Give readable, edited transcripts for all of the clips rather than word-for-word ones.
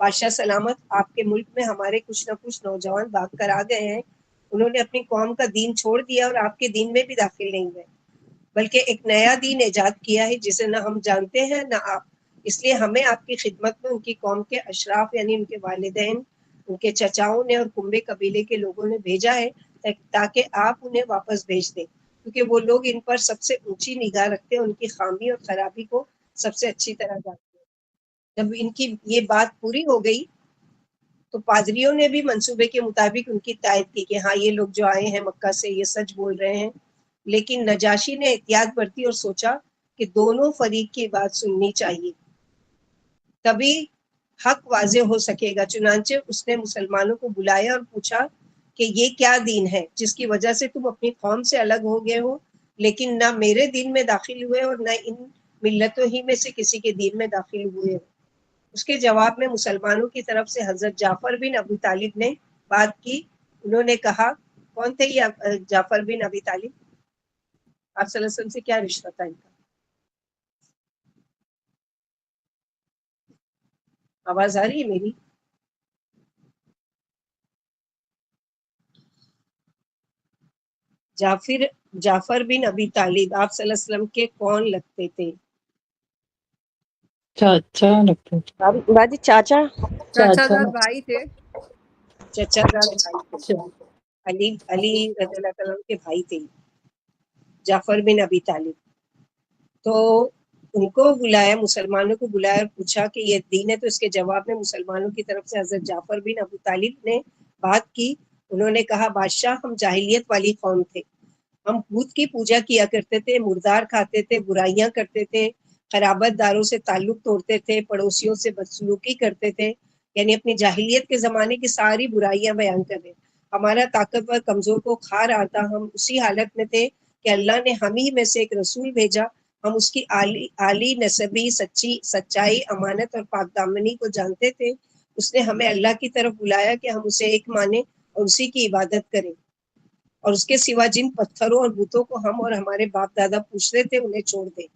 بادشاہ سلامت، آپ کے ملک میں ہمارے کچھ نہ کچھ نوجوان بھاگ کر آ گئے ہیں، انہوں نے اپنی قوم کا دین چھوڑ دیا اور آپ کے دین میں بھی داخل نہیں ہوئے، بلکہ ایک نیا دین ایجاد کیا ہے جسے نہ ہم جانتے ہیں نہ آپ، اس لیے ہمیں آپ کی خدمت میں ان کی قوم کے اشراف یعنی ان کے والدین، ان کے چچاؤں نے اور کنبے قبیلے کے لوگوں نے بھیجا ہے تاکہ آپ انہیں واپس بھیج دیں، کیونکہ وہ لوگ ان پر سب سے اونچی نگاہ رکھتے ہیں، ان کی خامی اور خرابی کو سب سے اچھی طرح جانتے ہیں۔ جب ان کی یہ بات پوری ہو گئی تو پادریوں نے بھی منصوبے کے مطابق ان کی تائید کی کہ ہاں یہ لوگ جو آئے ہیں مکہ سے یہ سچ بول رہے ہیں، لیکن نجاشی نے احتیاط برتی اور سوچا کہ دونوں فریق کی بات سننی چاہیے، تبھی حق واضح ہو سکے گا۔ چنانچہ اس نے مسلمانوں کو بلایا اور پوچھا کہ یہ کیا دین ہے جس کی وجہ سے تم اپنی قوم سے الگ ہو گئے ہو، لیکن نہ میرے دین میں داخل ہوئے اور نہ ان ملتوں ہی میں سے کسی کے دین میں داخل ہوئے ہو۔ اس کے جواب میں مسلمانوں کی طرف سے حضرت جعفر بن ابی طالب نے بات کی، انہوں نے کہا، کون تھے یہ جعفر بن ابی طالب؟ آپ صلی اللہ علیہ وسلم سے کیا رشتہ تھا ان کا؟ آواز آ رہی ہے میری؟ جعفر بن ابی طالب آپ صلی اللہ علیہ وسلم کے کون لگتے تھے؟ چاچا لگتے تھے، باجی چاچا چاچا زاد بھائی تھے۔ چچا زاد بھائی تھے، علی رضی اللہ تعالیٰ عنہ کے بھائی تھے جعفر بن ابی طالب۔ تو ان کو بلایا، مسلمانوں کو بلایا اور پوچھا کہ یہ دین ہے، تو اس کے جواب میں مسلمانوں کی طرف سے حضرت جعفر بن ابی طالب نے بات کی، انہوں نے کہا، بادشاہ ہم جاہلیت والی قوم تھے، ہم بت کی پوجا کیا کرتے تھے، مردار کھاتے تھے، برائیاں کرتے تھے، قرابت داروں سے تعلق توڑتے تھے، پڑوسیوں سے بدسلوکی کرتے تھے، یعنی اپنی جاہلیت کے زمانے کی ساری برائیاں بیان کر رہے۔ ہمارا طاقتور کمزور کو کھا رہا تھا، ہم اسی حالت میں تھے کہ اللہ نے ہم ہی میں سے ایک رسول بھیجا، ہم اس کی عالی نسبی سچائی، امانت اور پاک دامنی کو جانتے تھے، اس نے ہمیں اللہ کی طرف بلایا کہ ہم اسے ایک مانیں اور اسی کی عبادت کریں، اور اس کے سوا جن پتھروں اور بتوں کو ہم اور ہمارے باپ دادا پوچھتے تھے انہیں چھوڑ دیں۔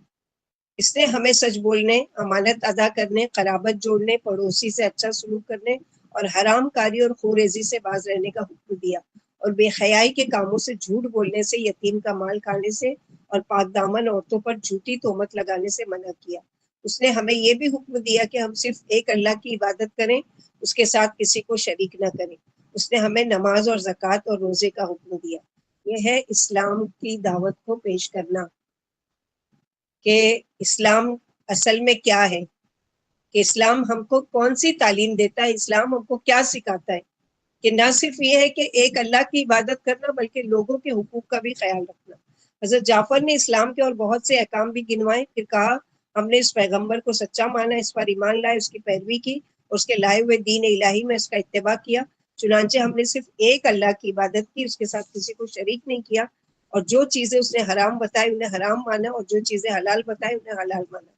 اس نے ہمیں سچ بولنے، امانت ادا کرنے، قرابت جوڑنے، پڑوسی سے اچھا سلوک کرنے اور حرام کاری اور خوریزی سے باز رہنے کا حکم دیا، اور بے حیائی کے کاموں سے، جھوٹ بولنے سے، یتیم کا مال کھانے سے اور پاک دامن عورتوں پر جھوٹی تہمت لگانے سے منع کیا۔ اس نے ہمیں یہ بھی حکم دیا کہ ہم صرف ایک اللہ کی عبادت کریں، اس کے ساتھ کسی کو شریک نہ کریں۔ اس نے ہمیں نماز اور زکوٰۃ اور روزے کا حکم دیا۔ یہ ہے اسلام کی دعوت کو پیش کرنا، کہ اسلام اصل میں کیا ہے، کہ اسلام ہم کو کون سی تعلیم دیتا ہے، اسلام ہم کو کیا سکھاتا ہے، کہ نہ صرف یہ ہے کہ ایک اللہ کی عبادت کرنا بلکہ لوگوں کے حقوق کا بھی خیال رکھنا۔ حضرت جعفر نے اسلام کے اور بہت سے احکام بھی گنوائے، پھر کہا، ہم نے اس پیغمبر کو سچا مانا، اس پر ایمان لائے، اس کی پیروی کی اور اس کے لائے ہوئے دین الہی میں اس کا اتباع کیا۔ چنانچہ ہم نے صرف ایک اللہ کی عبادت کی، اس کے ساتھ کسی کو شریک نہیں کیا، اور جو چیزیں اس نے حرام بتائی انہیں حرام مانا، اور جو چیزیں حلال بتائی انہیں حلال مانا۔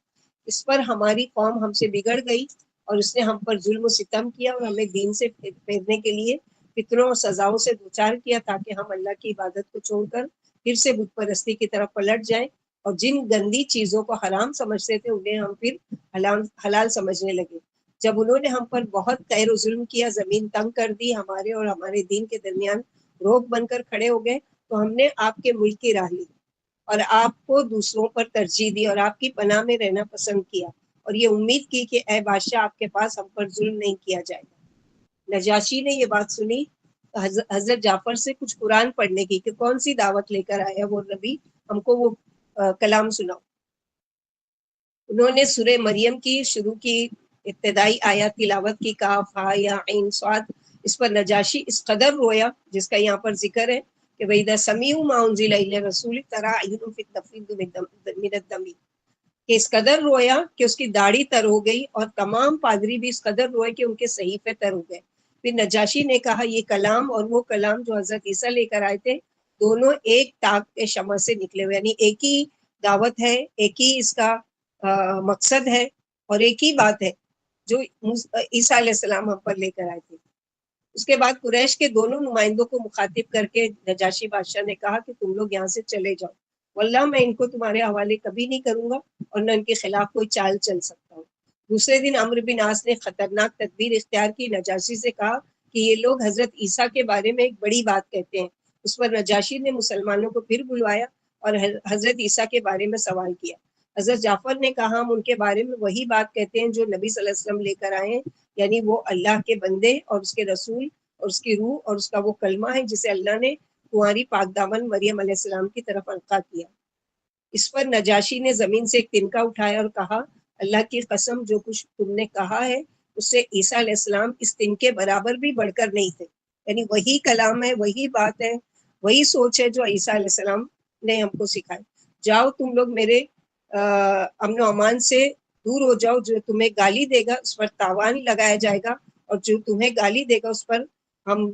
اس پر ہماری قوم ہم سے بگڑ گئی اور اس نے ہم پر ظلم و ستم کیا اور ہمیں دین سے پھیرنے کے لیے فطروں اور سزاؤں سے دوچار کیا، تاکہ ہم اللہ کی عبادت کو چھوڑ کر پھر سے بت پرستی کی طرف پلٹ جائیں، اور جن گندی چیزوں کو حرام سمجھتے تھے انہیں ہم پھر حلال سمجھنے لگے۔ جب انہوں نے ہم پر بہت قہر و ظلم کیا، زمین تنگ کر دی، ہمارے اور ہمارے دین کے درمیان روک بن کر کھڑے ہو گئے، تو ہم نے آپ کے ملک کی راہ لی اور آپ کو دوسروں پر ترجیح دی اور آپ کی پناہ میں رہنا پسند کیا، اور یہ امید کی کہ اے بادشاہ آپ کے پاس ہم پر ظلم نہیں کیا جائے گا۔ نجاشی نے یہ بات سنی تو حضرت جعفر سے کچھ قرآن پڑھنے کی، کہ کون سی دعوت لے کر آیا وہ نبی، ہم کو وہ کلام سناؤ۔ انہوں نے سورہ مریم کی شروع کی ابتدائی آیات تلاوت کی، کاف ہا یا عین صاد۔ اس پر نجاشی اس قدر رویا، جس کا یہاں پر ذکر ہے کہ وَإِذَا سَمِعُوا مَا أُنزِلَ إِلَى الرَّسُولِ تَرَىٰ أَعْيُنَهُمْ فِي التَّفِيضُ مِنَ الدَّمْعِ، کہ اس قدر رویا کہ اس کی داڑھی تر ہو گئی، اور تمام پادری بھی اس قدر روئے کہ ان کے صحیفے تر ہو گئے۔ پھر نجاشی نے کہا، یہ کلام اور وہ کلام جو حضرت عیسیٰ لے کر آئے تھے، دونوں ایک تاغ کے شمع سے نکلے ہوئے، یعنی ایک ہی دعوت ہے، ایک ہی اس کا مقصد ہے، اور ایک ہی بات ہے جو عیسیٰ علیہ السلام ہم پر لے کر آئے تھے۔ اس کے بعد قریش کے دونوں نمائندوں کو مخاطب کر کے نجاشی بادشاہ نے کہا کہ تم لوگ یہاں سے چلے جاؤ، واللہ میں ان کو تمہارے حوالے کبھی نہیں کروں گا اور نہ ان کے خلاف کوئی چال چل سکتا ہوں۔ دوسرے دن عمرو بن عاص نے خطرناک تدبیر اختیار کی، نجاشی سے کہا کہ یہ لوگ حضرت عیسیٰ کے بارے میں ایک بڑی بات کہتے ہیں۔ اس پر نجاشی نے مسلمانوں کو پھر بلوایا اور حضرت عیسیٰ کے بارے میں سوال کیا۔ حضرت جعفر نے کہا ہم ان کے بارے میں وہی بات کہتے ہیں جو نبی صلی اللہ علیہ وسلم لے کر آئے ہیں، یعنی وہ اللہ کے بندے اور اس کے رسول اور اس کی روح اور اس کا وہ کلمہ ہے جسے اللہ نے کنواری پاک دامن مریم علیہ السلام کی طرف القا کیا۔ اس پر نجاشی نے زمین سے ایک تنکا اٹھایا اور کہا اللہ کی قسم جو کچھ تم نے کہا ہے اس سے عیسیٰ علیہ السلام اس تنکے برابر بھی بڑھ کر نہیں تھے، یعنی وہی کلام ہے، وہی بات ہے، وہی سوچ ہے جو عیسیٰ علیہ السلام نے ہم کو سکھائی۔ جاؤ تم لوگ میرے امن و امان سے دور ہو جاؤ، جو تمہیں گالی دے گا اس پر تاوان لگایا جائے گا، اور جو تمہیں گالی دے گا اس پر ہم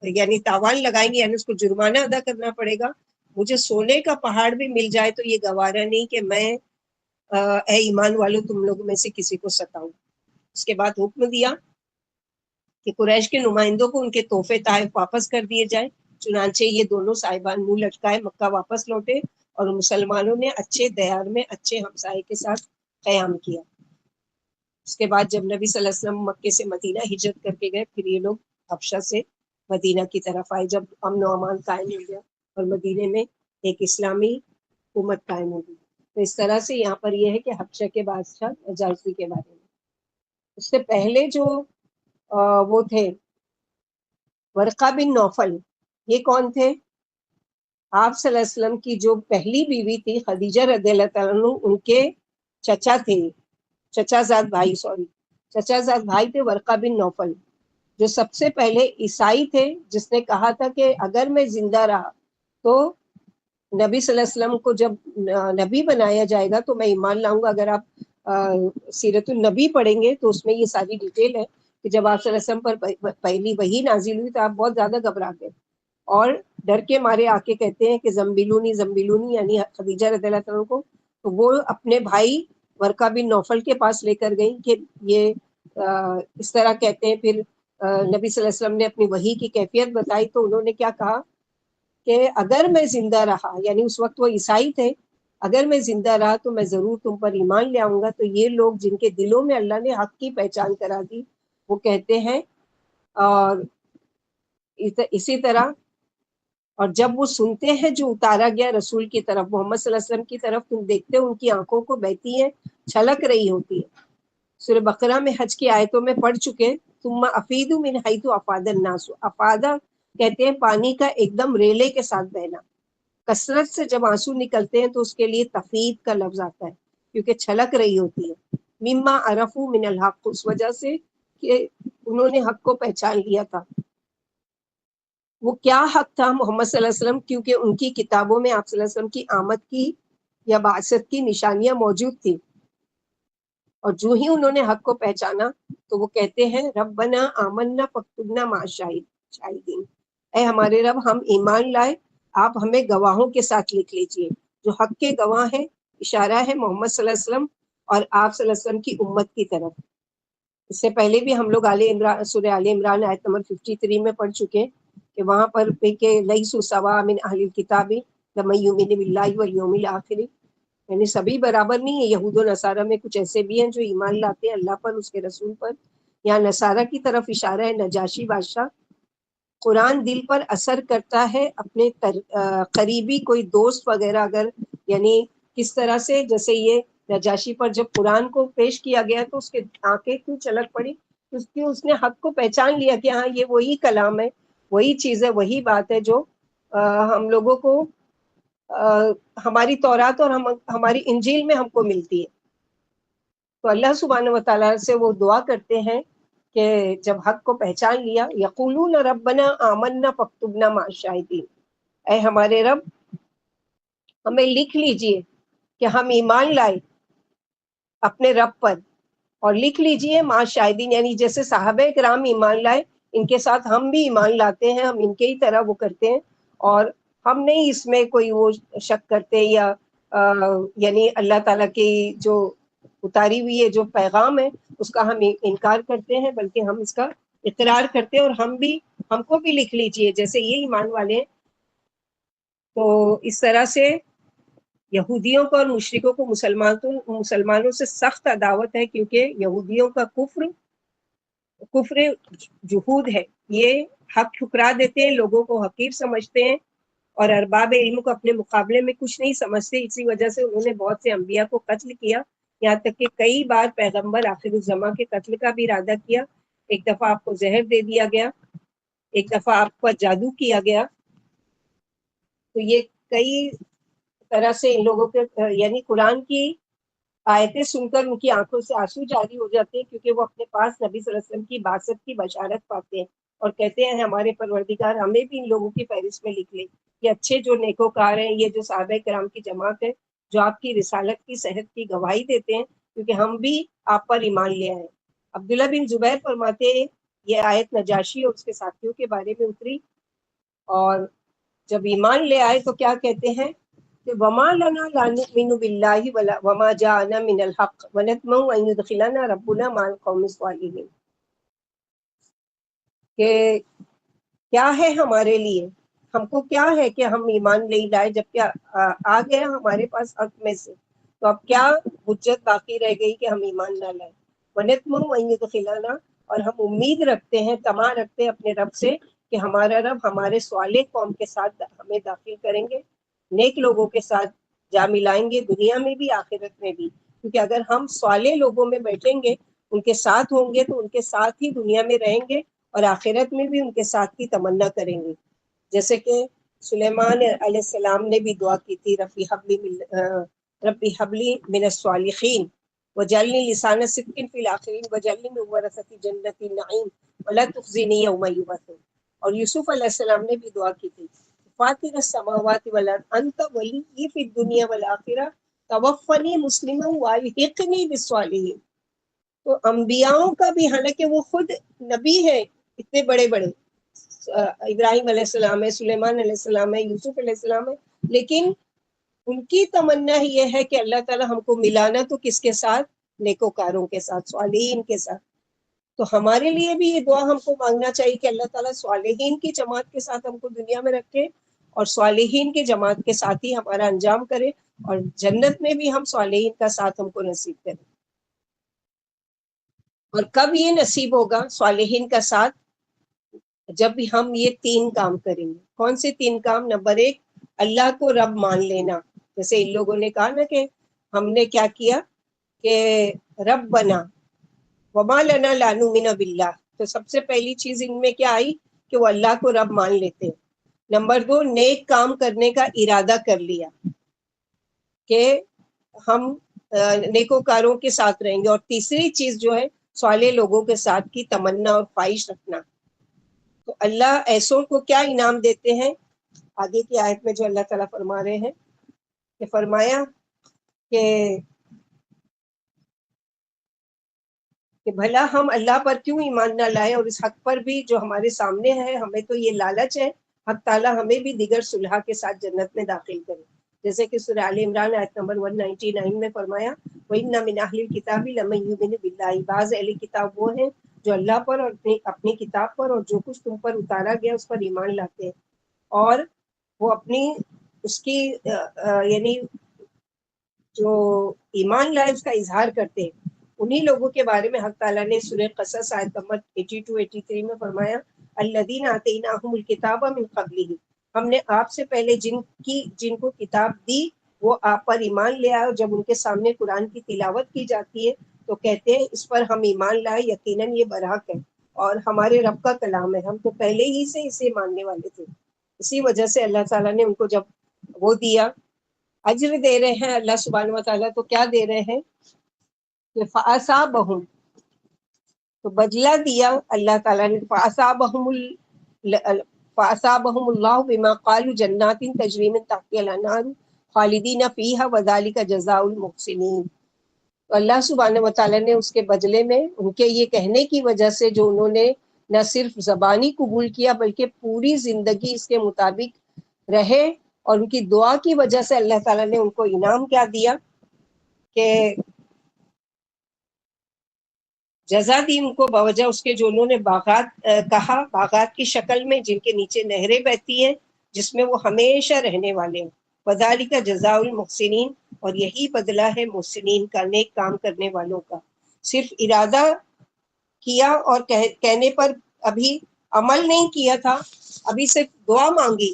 یعنی تاوان لگائیں گے، یعنی اس کو جرمانہ ادا کرنا پڑے گا۔ مجھے سونے کا پہاڑ بھی مل جائے تو یہ گوارا نہیں کہ میں اے ایمان والو تم لوگوں میں سے کسی کو ستاؤں۔ اس کے بعد حکم دیا کہ قریش کے نمائندوں کو ان کے تحفے تحائف واپس کر دیے جائیں۔ چنانچہ یہ دونوں صاحبان منہ لٹکائے مکہ واپس لوٹے اور مسلمانوں نے اچھے دیار میں اچھے ہمسائے کے ساتھ قیام کیا۔ اس کے بعد جب نبی صلی اللہ علیہ وسلم مکے سے مدینہ ہجرت کر کے گئے، پھر یہ لوگ حبشہ سے مدینہ کی طرف آئے، جب امن و امان قائم ہو گیا اور مدینے میں ایک اسلامی حکومت قائم ہو گئی۔ تو اس طرح سے یہاں پر یہ ہے کہ حبشہ کے بادشاہ نجاشی کے بارے میں۔ اس سے پہلے جو وہ تھے ورقہ بن نوفل، یہ کون تھے؟ آپ صلی اللہ علیہ وسلم کی جو پہلی بیوی تھی خدیجہ رضی اللہ تعالیٰ عنہ، ان کے چچا تھے، چچا زاد بھائی تھے ورقہ بن نوفل، جو سب سے پہلے عیسائی تھے، جس نے کہا تھا کہ اگر میں زندہ رہا تو نبی صلی اللہ علیہ وسلم کو جب نبی بنایا جائے گا تو میں ایمان لاؤں گا۔ اگر آپ سیرت النبی پڑھیں گے تو اس میں یہ ساری ڈیٹیل ہے کہ جب آپ صلی اللہ علیہ وسلم پر پہلی وحی نازل ہوئی تو آپ بہت زیادہ گھبرا گئے اور ڈر کے مارے آ کے کہتے ہیں کہ زمبلونی یعنی خدیجہ رضی اللہ عنہ کو، تو وہ اپنے بھائی ورقہ بن نوفل کے پاس لے کر گئی کہ یہ اس طرح کہتے ہیں۔ پھر نبی صلی اللہ علیہ وسلم نے اپنی وحی کی کیفیت بتائی تو انہوں نے کیا کہا کہ اگر میں زندہ رہا، یعنی اس وقت وہ عیسائی تھے، اگر میں زندہ رہا تو میں ضرور تم پر ایمان لے آؤں گا۔ تو یہ لوگ جن کے دلوں میں اللہ نے حق کی پہچان کرا دی وہ کہتے ہیں، اور اسی طرح اور جب وہ سنتے ہیں جو اتارا گیا رسول کی طرف، محمد صلی اللہ علیہ وسلم کی طرف، تم دیکھتے ہو ان کی آنکھوں کو بہتی ہے، چھلک رہی ہوتی ہے۔ سورہ بقرہ میں حج کی آیتوں میں پڑھ چکے، ثم افیدوا من حیث افاض الناس، افاضہ کہتے ہیں پانی کا ایک دم ریلے کے ساتھ بہنا۔ کثرت سے جب آنسو نکلتے ہیں تو اس کے لیے تفید کا لفظ آتا ہے، کیونکہ چھلک رہی ہوتی ہے۔ مما عرفوا من الحق، اس وجہ سے کہ انہوں نے حق کو پہچان لیا تھا۔ وہ کیا حق تھا محمد صلی اللہ علیہ وسلم؟ کیونکہ ان کی کتابوں میں آپ صلی اللہ علیہ وسلم کی آمد کی یا بعثت کی نشانیاں موجود تھی، اور جو ہی انہوں نے حق کو پہچانا تو وہ کہتے ہیں ربنا آمنا فاکتبنا مع الشاہدین، اے ہمارے رب ہم ایمان لائے، آپ ہمیں گواہوں کے ساتھ لکھ لیجئے۔ جو حق کے گواہ ہیں، اشارہ ہے محمد صلی اللہ علیہ وسلم اور آپ صلی اللہ علیہ وسلم کی امت کی طرف۔ اس سے پہلے بھی ہم لوگ سورہ آل عمران آیت نمبر 53 میں پڑھ چکے کہ وہاں پر کہ لیسوا سواء من اہل الکتاب من یؤمن باللہ والیوم الآخر، یعنی سبھی برابر نہیں ہے۔ یہود و نصارہ میں کچھ ایسے بھی ہیں جو ایمان لاتے ہیں اللہ پر، اس کے رسول پر۔ یہاں نصارہ کی طرف اشارہ ہے۔ نجاشی بادشاہ، قرآن دل پر اثر کرتا ہے، اپنے قریبی کوئی دوست وغیرہ اگر، یعنی کس طرح سے، جیسے یہ نجاشی پر جب قرآن کو پیش کیا گیا تو اس کے آنکھیں کیوں چلک پڑی؟ اس نے حق کو پہچان لیا کہ ہاں یہ وہی کلام ہے، وہی چیز ہے، وہی بات ہے جو ہم لوگوں کو ہماری تورات اور ہماری انجیل میں ہم کو ملتی ہے۔ تو اللہ سبحانہ و تعالیٰ سے وہ دعا کرتے ہیں کہ جب حق کو پہچان لیا، یقولون ربنا آمنا فاکتبنا مع الشاہدین، اے ہمارے رب ہمیں لکھ لیجئے کہ ہم ایمان لائے اپنے رب پر، اور لکھ لیجئے مع الشاہدین، یعنی جیسے صحابہ کرام ایمان لائے ان کے ساتھ ہم بھی ایمان لاتے ہیں، ہم ان کے ہی طرح وہ کرتے ہیں، اور ہم نہیں اس میں کوئی وہ شک کرتے یا یعنی اللہ تعالیٰ کی جو اتاری ہوئی ہے جو پیغام ہے اس کا ہم انکار کرتے ہیں، بلکہ ہم اس کا اقرار کرتے ہیں، اور ہم کو بھی لکھ لیجئے جیسے یہ ایمان والے ہیں۔ تو اس طرح سے یہودیوں کو اور مشرکوں کو مسلمانوں سے سخت عداوت ہے، کیونکہ یہودیوں کا کفر جہود ہے، یہ حق ٹھکرا دیتے ہیں، لوگوں کو حقیر سمجھتے ہیں اور ارباب علم کو اپنے مقابلے میں کچھ نہیں سمجھتے. اسی وجہ سے انہوں نے بہت سے انبیاء کو قتل کیا، یہاں تک کہ کئی بار پیغمبر آخر الزماں کے قتل کا بھی ارادہ کیا. ایک دفعہ آپ کو زہر دے دیا گیا، ایک دفعہ آپ پر جادو کیا گیا. تو یہ کئی طرح سے ان لوگوں کے یعنی قرآن کی آیتیں سن کر ان کی آنکھوں سے آنسو جاری ہو جاتے ہیں، کیونکہ وہ اپنے پاس نبی صلی اللہ علیہ وسلم کی بعثت کی بشارت پاتے ہیں اور کہتے ہیں ہمارے پروردگار ہمیں بھی ان لوگوں کی فہرست میں لکھ لے. یہ اچھے جو نیکوکار ہیں، یہ جو صحابہ کرام کی جماعت ہے، جو آپ کی رسالت کی صحت کی گواہی دیتے ہیں، کیونکہ ہم بھی آپ پر ایمان لے آئے. عبداللہ بن زبیر فرماتے ہیں یہ آیت نجاشی اور اس کے ساتھیوں کے بارے میں اتری، اور جب ایمان لے آئے تو کیا کہتے ہیں کہ وما لنا لا نؤمن باللہ وما جاءنا من الحق ونطمع ان يدخلنا ربنا مع القوم الصالحین، کہ کیا ہے ہمارے لیے، ہم کو کیا ہے کہ ہم ایمان نہیں لائے جب کہ آ گیا ہمارے پاس حق میں سے، تو اب کیا حجت باقی رہ گئی کہ ہم ایمان نہ لائیں. ونطمع ان يدخلنا، اور ہم امید رکھتے ہیں، طمع رکھتے ہیں اپنے رب سے کہ ہمارا رب ہمارے صالح قوم کے ساتھ ہمیں داخل کریں گے، نیک لوگوں کے ساتھ جا ملائیں گے، دنیا میں بھی آخرت میں بھی. کیونکہ اگر ہم صالح لوگوں میں بیٹھیں گے، ان کے ساتھ ہوں گے، تو ان کے ساتھ ہی دنیا میں رہیں گے اور آخرت میں بھی ان کے ساتھ کی تمنا کریں گے. جیسے کہ سلیمان علیہ السلام نے بھی دعا کی تھی، ربی حبلی من الصالحین وجعلنی لسان صدق فی الاخرین وجعلنی من ورثۃ جنۃ النعیم ولا تخزنی یوم یبعثون. اور یوسف علیہ السلام نے بھی دعا کی تھی، فاطر السماوات والارض انت ولی فی الدنیا والآخرہ توفنی مسلما والحقنی بالصالحین. تو انبیاؤں کا بھی، حالانکہ وہ خود نبی ہیں اتنے بڑے بڑے، ابراہیم علیہ السلام ہے، سلیمان علیہ السلام ہے، یوسف علیہ السلام ہے، لیکن ان کی تمنا یہ ہے کہ اللہ تعالی ہم کو ملانا تو کس کے ساتھ، نیکوکاروں کے ساتھ، صالحین کے ساتھ. تو ہمارے لیے بھی یہ دعا ہم کو مانگنا چاہیے کہ اللہ تعالیٰ صالحین کی جماعت کے ساتھ ہم کو دنیا میں رکھے اور صالحین کی جماعت کے ساتھ ہی ہمارا انجام کرے، اور جنت میں بھی ہم صالحین کا ساتھ ہم کو نصیب کرے. اور کب یہ نصیب ہوگا صالحین کا ساتھ؟ جب بھی ہم یہ 3 کام کریں گے. کون سے 3 کام؟ نمبر 1، اللہ کو رب مان لینا. جیسے ان لوگوں نے کہا نا کہ ہم نے کیا کیا کہ رب بنا وما لنا لا نؤمن باللہ، تو سب سے پہلی چیز ان میں کیا آئی کہ وہ اللہ کو رب مان لیتے. نمبر 2، نیک کام کرنے کا ارادہ کر لیا کہ ہم نیکوکاروں کے ساتھ رہیں گے. اور تیسری چیز جو ہے صالح لوگوں کے ساتھ کی تمنا اور خواہش رکھنا. تو اللہ ایسوں کو کیا انعام دیتے ہیں؟ آگے کی آیت میں جو اللہ تعالیٰ فرما رہے ہیں کہ فرمایا کہ بھلا ہم اللہ پر کیوں ایمان نہ لائے، اور اس حق پر بھی جو ہمارے سامنے ہے. ہمیں تو یہ لالچ ہے، حق تعالیٰ ہمیں بھی دیگر صلحاء کے ساتھ جنت میں داخل کرے. جیسے کہ سورہ آل عمران آیت نمبر 199 میں فرمایا وَإِنَّ مِنْ أَهْلِ الْكِتَابِ لَمَن يُؤْمِنُ بِاللَّهِ، بعض اہل کتاب وہ ہیں جو اللہ پر اور اپنی کتاب پر اور جو کچھ تم پر اتارا گیا اس پر ایمان لاتے ہیں، اور وہ اپنی اس کی یعنی جو ایمان لائے اس کا اظہار کرتے ہیں. انہی لوگوں کے بارے میں حق تعالیٰ نے سورہ قصص آیت نمبر 82-83 میں فرمایا الذین آتیناہم الکتاب من قبلہ، ہم نے آپ سے پہلے جن کو کتاب دی وہ آپ پر ایمان لے آئے، اور جب ان کے سامنے قرآن کی تلاوت کی جاتی ہے تو کہتے ہیں اس پر ہم ایمان لائے، یقیناً یہ برحق ہے اور ہمارے رب کا کلام ہے، ہم تو پہلے ہی سے اسے ماننے والے تھے. اسی وجہ سے اللہ تعالیٰ نے ان کو جب وہ دیا، اجر دے رہے ہیں اللہ سبحانہ و تعالیٰ، تو کیا دے رہے ہیں کہ فَأَصَابَهُمْ، تو بدلہ دیا اللہ تعالیٰ نے. فَأَصَابَهُمُ اللَّهُ بِمَا قَالُوا جَنَّاتٍ تَجْرِي مِن تَحْتِهَا الْأَنْهَارُ خَالِدِينَ فِيهَا وَذَلِكَ جَزَاءُ الْمُحْسِنِينَ. تو اللہ سبحانہ و تعالیٰ نے اس کے بدلے میں ان کے یہ کہنے کی وجہ سے جو انہوں نے نہ صرف زبانی قبول کیا بلکہ پوری زندگی اس کے مطابق رہے، اور ان کی دعا کی وجہ سے اللہ تعالیٰ نے ان کو انعام کیا دیا کہ جزا دی ان کو بوجہ اس کے جو انہوں نے باغات کہا، باغات کی شکل میں جن کے نیچے نہریں بہتی ہیں جس میں وہ ہمیشہ رہنے والے ہیں. وذالک جزاء المحسنین، اور یہی بدلہ ہے محسنین کا، نیک کام کرنے والوں کا۔ صرف ارادہ کیا اور کہنے پر ابھی عمل نہیں کیا تھا، ابھی صرف دعا مانگی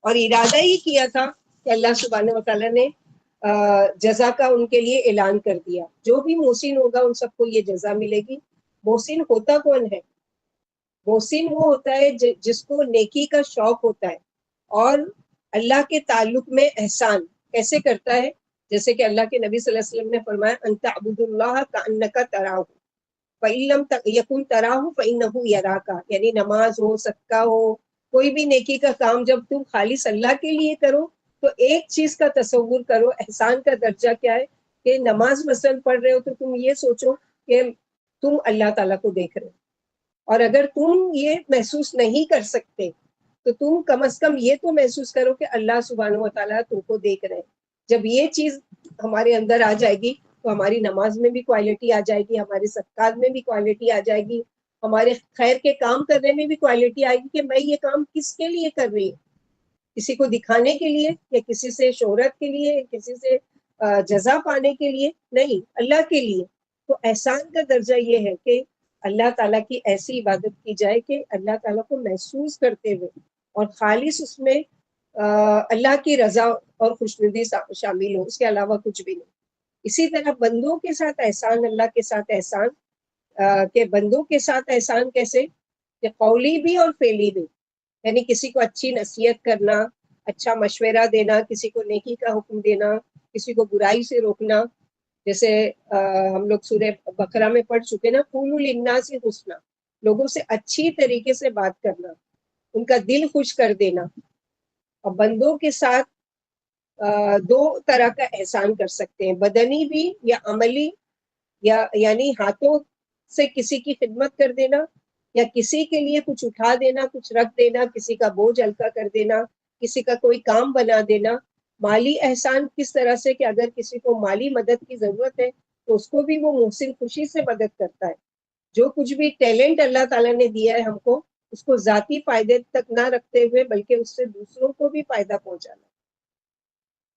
اور ارادہ ہی کیا تھا کہ اللہ سبحانہ وتعالیٰ نے جزا کا ان کے لیے اعلان کر دیا، جو بھی محسن ہوگا ان سب کو یہ جزا ملے گی۔ محسن ہوتا کون ہے؟ محسن وہ ہوتا ہے جس کو نیکی کا شوق ہوتا ہے اور اللہ کے تعلق میں احسان کیسے کرتا ہے، جیسے کہ اللہ کے نبی صلی اللہ علیہ وسلم نے فرمایا ان تعبد اللہ کأنک تراہ فإن لم یکن تراہ فإنہ یراک، یعنی نماز ہو، صدقہ ہو، کوئی بھی نیکی کا کام جب تم خالص اللہ کے لیے کرو تو ایک چیز کا تصور کرو، احسان کا درجہ کیا ہے کہ نماز مثلا پڑھ رہے ہو تو تم یہ سوچو کہ تم اللہ تعالیٰ کو دیکھ رہے ہو، اور اگر تم یہ محسوس نہیں کر سکتے تو تم کم از کم یہ تو محسوس کرو کہ اللہ سبحانہ و تعالیٰ تم کو دیکھ رہے ہیں۔ جب یہ چیز ہمارے اندر آ جائے گی تو ہماری نماز میں بھی کوالٹی آ جائے گی، ہمارے صدقات میں بھی کوالٹی آ جائے گی، ہمارے خیر کے کام کرنے میں بھی کوالٹی آئے گی کہ میں یہ کام کس کے لیے کر رہی ہوں، کسی کو دکھانے کے لیے یا کسی سے شہرت کے لیے، کسی سے جزا پانے کے لیے نہیں، اللہ کے لیے۔ تو احسان کا درجہ یہ ہے کہ اللہ تعالیٰ کی ایسی عبادت کی جائے کہ اللہ تعالیٰ کو محسوس کرتے ہوئے اور خالص اس میں اللہ کی رضا اور خوشنودی شامل ہو، اس کے علاوہ کچھ بھی نہیں۔ اسی طرح بندوں کے ساتھ احسان، اللہ کے ساتھ احسان کہ بندوں کے ساتھ احسان کیسے کہ قولی بھی اور فعلی بھی، یعنی کسی کو اچھی نصیحت کرنا، اچھا مشورہ دینا، کسی کو نیکی کا حکم دینا، کسی کو برائی سے روکنا، جیسے ہم لوگ سورہ بقرہ میں پڑھ چکے نا، قولوا للناس حسنا، لوگوں سے اچھی طریقے سے بات کرنا، ان کا دل خوش کر دینا۔ اور بندوں کے ساتھ دو طرح کا احسان کر سکتے ہیں، بدنی بھی یا عملی، یعنی ہاتھوں سے کسی کی خدمت کر دینا یا کسی کے لیے کچھ اٹھا دینا، کچھ رکھ دینا، کسی کا بوجھ ہلکا کر دینا، کسی کا کوئی کام بنا دینا۔ مالی احسان کس طرح سے کہ اگر کسی کو مالی مدد کی ضرورت ہے تو اس کو بھی وہ محسن خوشی سے مدد کرتا ہے۔ جو کچھ بھی ٹیلنٹ اللہ تعالیٰ نے دیا ہے ہم کو، اس کو ذاتی فائدے تک نہ رکھتے ہوئے بلکہ اس سے دوسروں کو بھی فائدہ پہنچانا،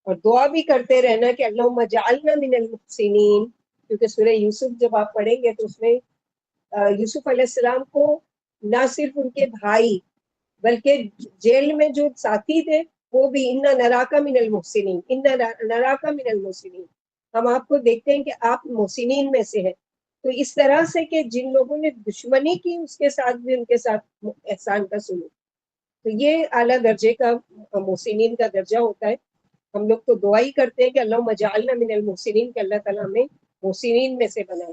اور دعا بھی کرتے رہنا کہ اللہم اجعلنا من المحسنین، کیونکہ سورہ یوسف جب آپ پڑھیں گے تو اس میں یوسف علیہ السلام کو نہ صرف ان کے بھائی بلکہ جیل میں جو ساتھی تھے وہ بھی انا نراک من المحسنین، انا نراک من المحسنین، ہم آپ کو دیکھتے ہیں کہ آپ محسنین میں سے ہیں۔ تو اس طرح سے کہ جن لوگوں نے دشمنی کی اس کے ساتھ بھی ان کے ساتھ احسان کا سلوک، تو یہ اعلیٰ درجے کا محسنین کا درجہ ہوتا ہے۔ ہم لوگ تو دعا ہی کرتے ہیں کہ اللہم اجعلنا من المحسنین، کہ اللہ تعالیٰ ہمیں محسنین میں سے بنائے۔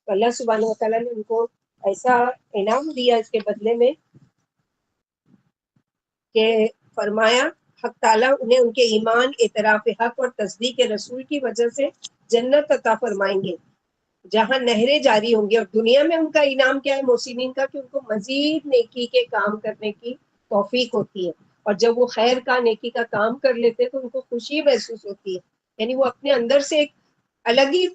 تو اللہ سبحانہ وتعالیٰ نے ان کو ایسا انعام دیا اس کے بدلے میں کہ فرمایا حق تعالیٰ انہیں ان کے ایمان، اعتراف حق اور تصدیق رسول کی وجہ سے جنت عطا فرمائیں گے جہاں نہریں جاری ہوں گی۔ اور دنیا میں ان کا انعام کیا ہے محسنین کا، کہ ان کو مزید نیکی کے کام کرنے کی توفیق ہوتی ہے، اور جب وہ خیر کا نیکی کا کام کر لیتے ہیں تو ان کو خوشی محسوس ہوتی ہے، یعنی وہ اپنے اندر سے ایک الگ ہی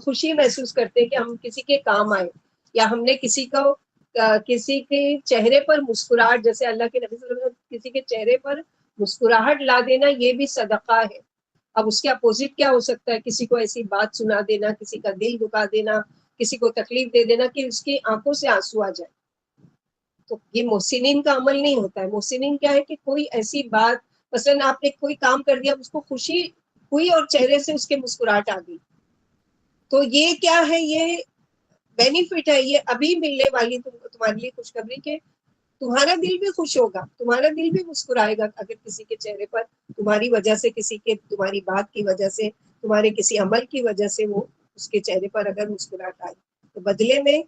خوشی محسوس کرتے ہیں کہ ہم کسی کے کام آئے، یا ہم نے کسی کو کسی کے چہرے پر مسکراہٹ، جیسے اللہ کے نبی صلی اللہ علیہ وسلم کسی کے چہرے پر مسکراہٹ لا دینا یہ بھی صدقہ ہے۔ اب اس کے اپوزٹ کیا ہو سکتا ہے؟ کسی کو ایسی بات سنا دینا، کسی کا دل دکھا دینا، کسی کو تکلیف دے دینا کہ اس کی آنکھوں سے آنسو آ جائے۔ تو یہ محسنین کا عمل نہیں ہوتا ہے۔ محسنین کیا ہے کہ کوئی ایسی بات، مثلا آپ نے کوئی کام کر دیا، اس کو خوشی ہوئی اور چہرے سے اس کے مسکراہٹ آ گئی، تو یہ کیا ہے؟ یہ بینیفٹ ہے، یہ ابھی ملنے والی تمہارے لیے خوشخبری کہ تمہارا دل بھی خوش ہوگا، تمہارا دل بھی مسکرائے گا اگر کسی کے چہرے پر تمہاری وجہ سے، کسی کے تمہاری بات کی وجہ سے، تمہارے کسی عمل کی وجہ سے وہ اس کے چہرے پر اگر مسکراہٹ آئے، تو بدلے میں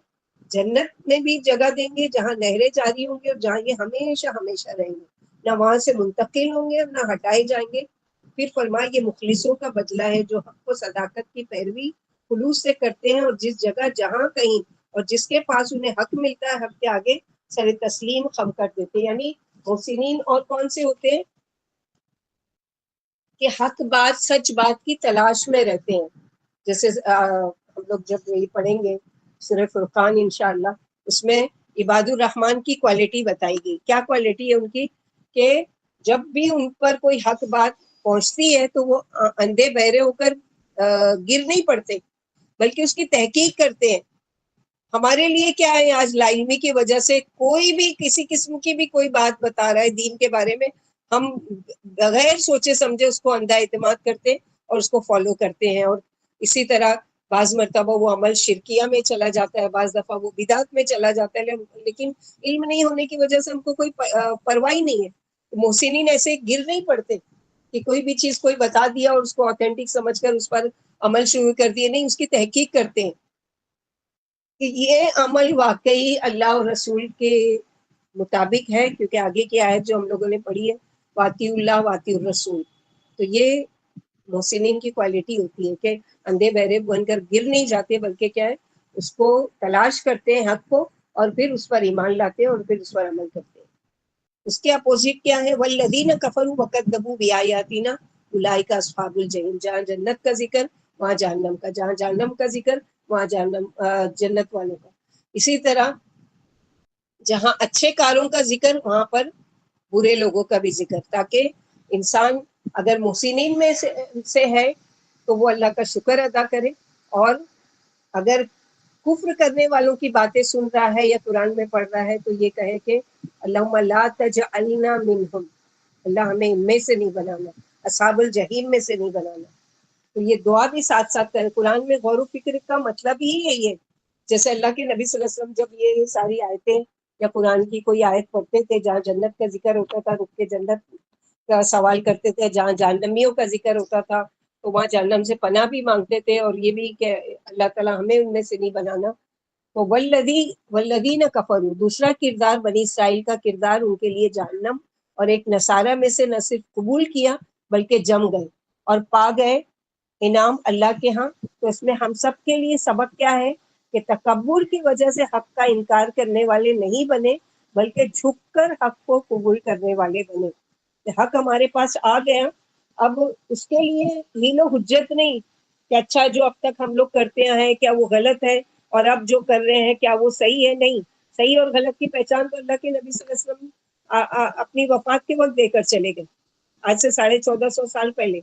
جنت میں بھی جگہ دیں گے جہاں نہریں جاری ہوں گی اور جہاں یہ ہمیشہ ہمیشہ رہیں گے، نہ وہاں سے منتقل ہوں گے اور نہ ہٹائے جائیں گے۔ پھر فرمایا یہ مخلصوں کا بدلہ ہے جو حق و صداقت کی پیروی خلوص سے کرتے ہیں، اور جس جگہ جہاں کہیں اور جس کے پاس انہیں حق ملتا ہے حق کے آگے سر تسلیم خم کر دیتے ہیں۔ یعنی محسنین اور کون سے ہوتے ہیں کہ حق بات، سچ بات کی تلاش میں رہتے ہیں۔ جیسے ہم لوگ جب یہ پڑھیں گے سورہ فرقان انشاءاللہ، اس میں عباد الرحمن کی کوالٹی بتائی گئی۔ کیا کوالٹی ہے ان کی؟ کہ جب بھی ان پر کوئی حق بات پہنچتی ہے تو وہ اندھے بہرے ہو کر گر نہیں پڑتے بلکہ اس کی تحقیق کرتے ہیں. ہمارے لیے کیا ہے، آج لا علمی کی وجہ سے کوئی بھی کسی قسم کی بھی کوئی بات بتا رہا ہے دین کے بارے میں، ہم بغیر سوچے سمجھے اس کو اندھا اعتماد کرتے اور اس کو فالو کرتے ہیں. اور اسی طرح بعض مرتبہ وہ عمل شرکیہ میں چلا جاتا ہے، بعض دفعہ وہ بدعت میں چلا جاتا ہے، لیکن علم نہیں ہونے کی وجہ سے ہم کو کوئی پرواہ نہیں ہے. محسنین ایسے گر نہیں پڑتے کہ کوئی بھی چیز کوئی بتا دیا اور اس کو آتھینٹک سمجھ کر اس پر عمل شروع کر دیے، نہیں، اس کی تحقیق کرتے ہیں کہ یہ عمل واقعی اللہ اور رسول کے مطابق ہے، کیونکہ آگے کی آیت جو ہم لوگوں نے پڑھی ہے واطی اللہ واطی الرسول. تو یہ محسنین کی کوالٹی ہوتی ہے کہ اندھے بہرے بن کر گر نہیں جاتے بلکہ کیا ہے، اس کو تلاش کرتے ہیں حق کو اور پھر اس پر ایمان لاتے ہیں اور پھر اس پر عمل کرتے ہیں. اس کے اپوزٹ کیا ہے، والذین کفروا وکذبوا بآیاتنا اولئک اصحاب الجحیم. جہاں جنت کا ذکر وہاں جہنم کا، جہاں جہنم کا ذکر وہاں جہنم جنت والوں کا. اسی طرح جہاں اچھے کاروں کا ذکر وہاں پر برے لوگوں کا بھی ذکر، تاکہ انسان اگر محسنین میں سے ہے تو وہ اللہ کا شکر ادا کرے، اور اگر کفر کرنے والوں کی باتیں سن رہا ہے یا قرآن میں پڑھ رہا ہے تو یہ کہے کہ اللہم لا تجعلنا منہم، اللہ ہمیں ان میں سے نہیں بنانا، اصحاب الجحیم میں سے نہیں بنانا. تو یہ دعا بھی ساتھ ساتھ کریں. قرآن میں غور و فکر کا مطلب ہی یہی ہے. جیسے اللہ کے نبی صلی اللہ علیہ وسلم جب یہ ساری آیتیں یا قرآن کی کوئی آیت پڑھتے تھے جہاں جنت کا ذکر ہوتا تھا رک کے جنت کا سوال کرتے تھے، جہاں جہنمیوں کا ذکر ہوتا تھا تو وہاں جہنم سے پناہ بھی مانگتے تھے، اور یہ بھی کہ اللہ تعالیٰ ہمیں ان میں سے نہیں بنانا. تو والذین کفروا، دوسرا کردار بنی اسرائیل کا کردار ان کے لیے جہنم، اور ایک نصارہ میں سے نہ صرف قبول کیا بلکہ جم گئے اور پا گئے انعام اللہ کے ہاں. تو اس میں ہم سب کے لیے سبق کیا ہے کہ تکبر کی وجہ سے حق کا انکار کرنے والے نہیں بنے بلکہ جھک کر حق کو قبول کرنے والے بنے. حق ہمارے پاس آ گیا، اب اس کے لیے حیل و حجت نہیں کہ اچھا جو اب تک ہم لوگ کرتے ہیں کیا وہ غلط ہے اور اب جو کر رہے ہیں کیا وہ صحیح ہے. نہیں، صحیح اور غلط کی پہچان تو اللہ کے نبی صلی اللہ علیہ وسلم اپنی وفات کے وقت دے کر چلے گئے، آج سے 1450 سال پہلے،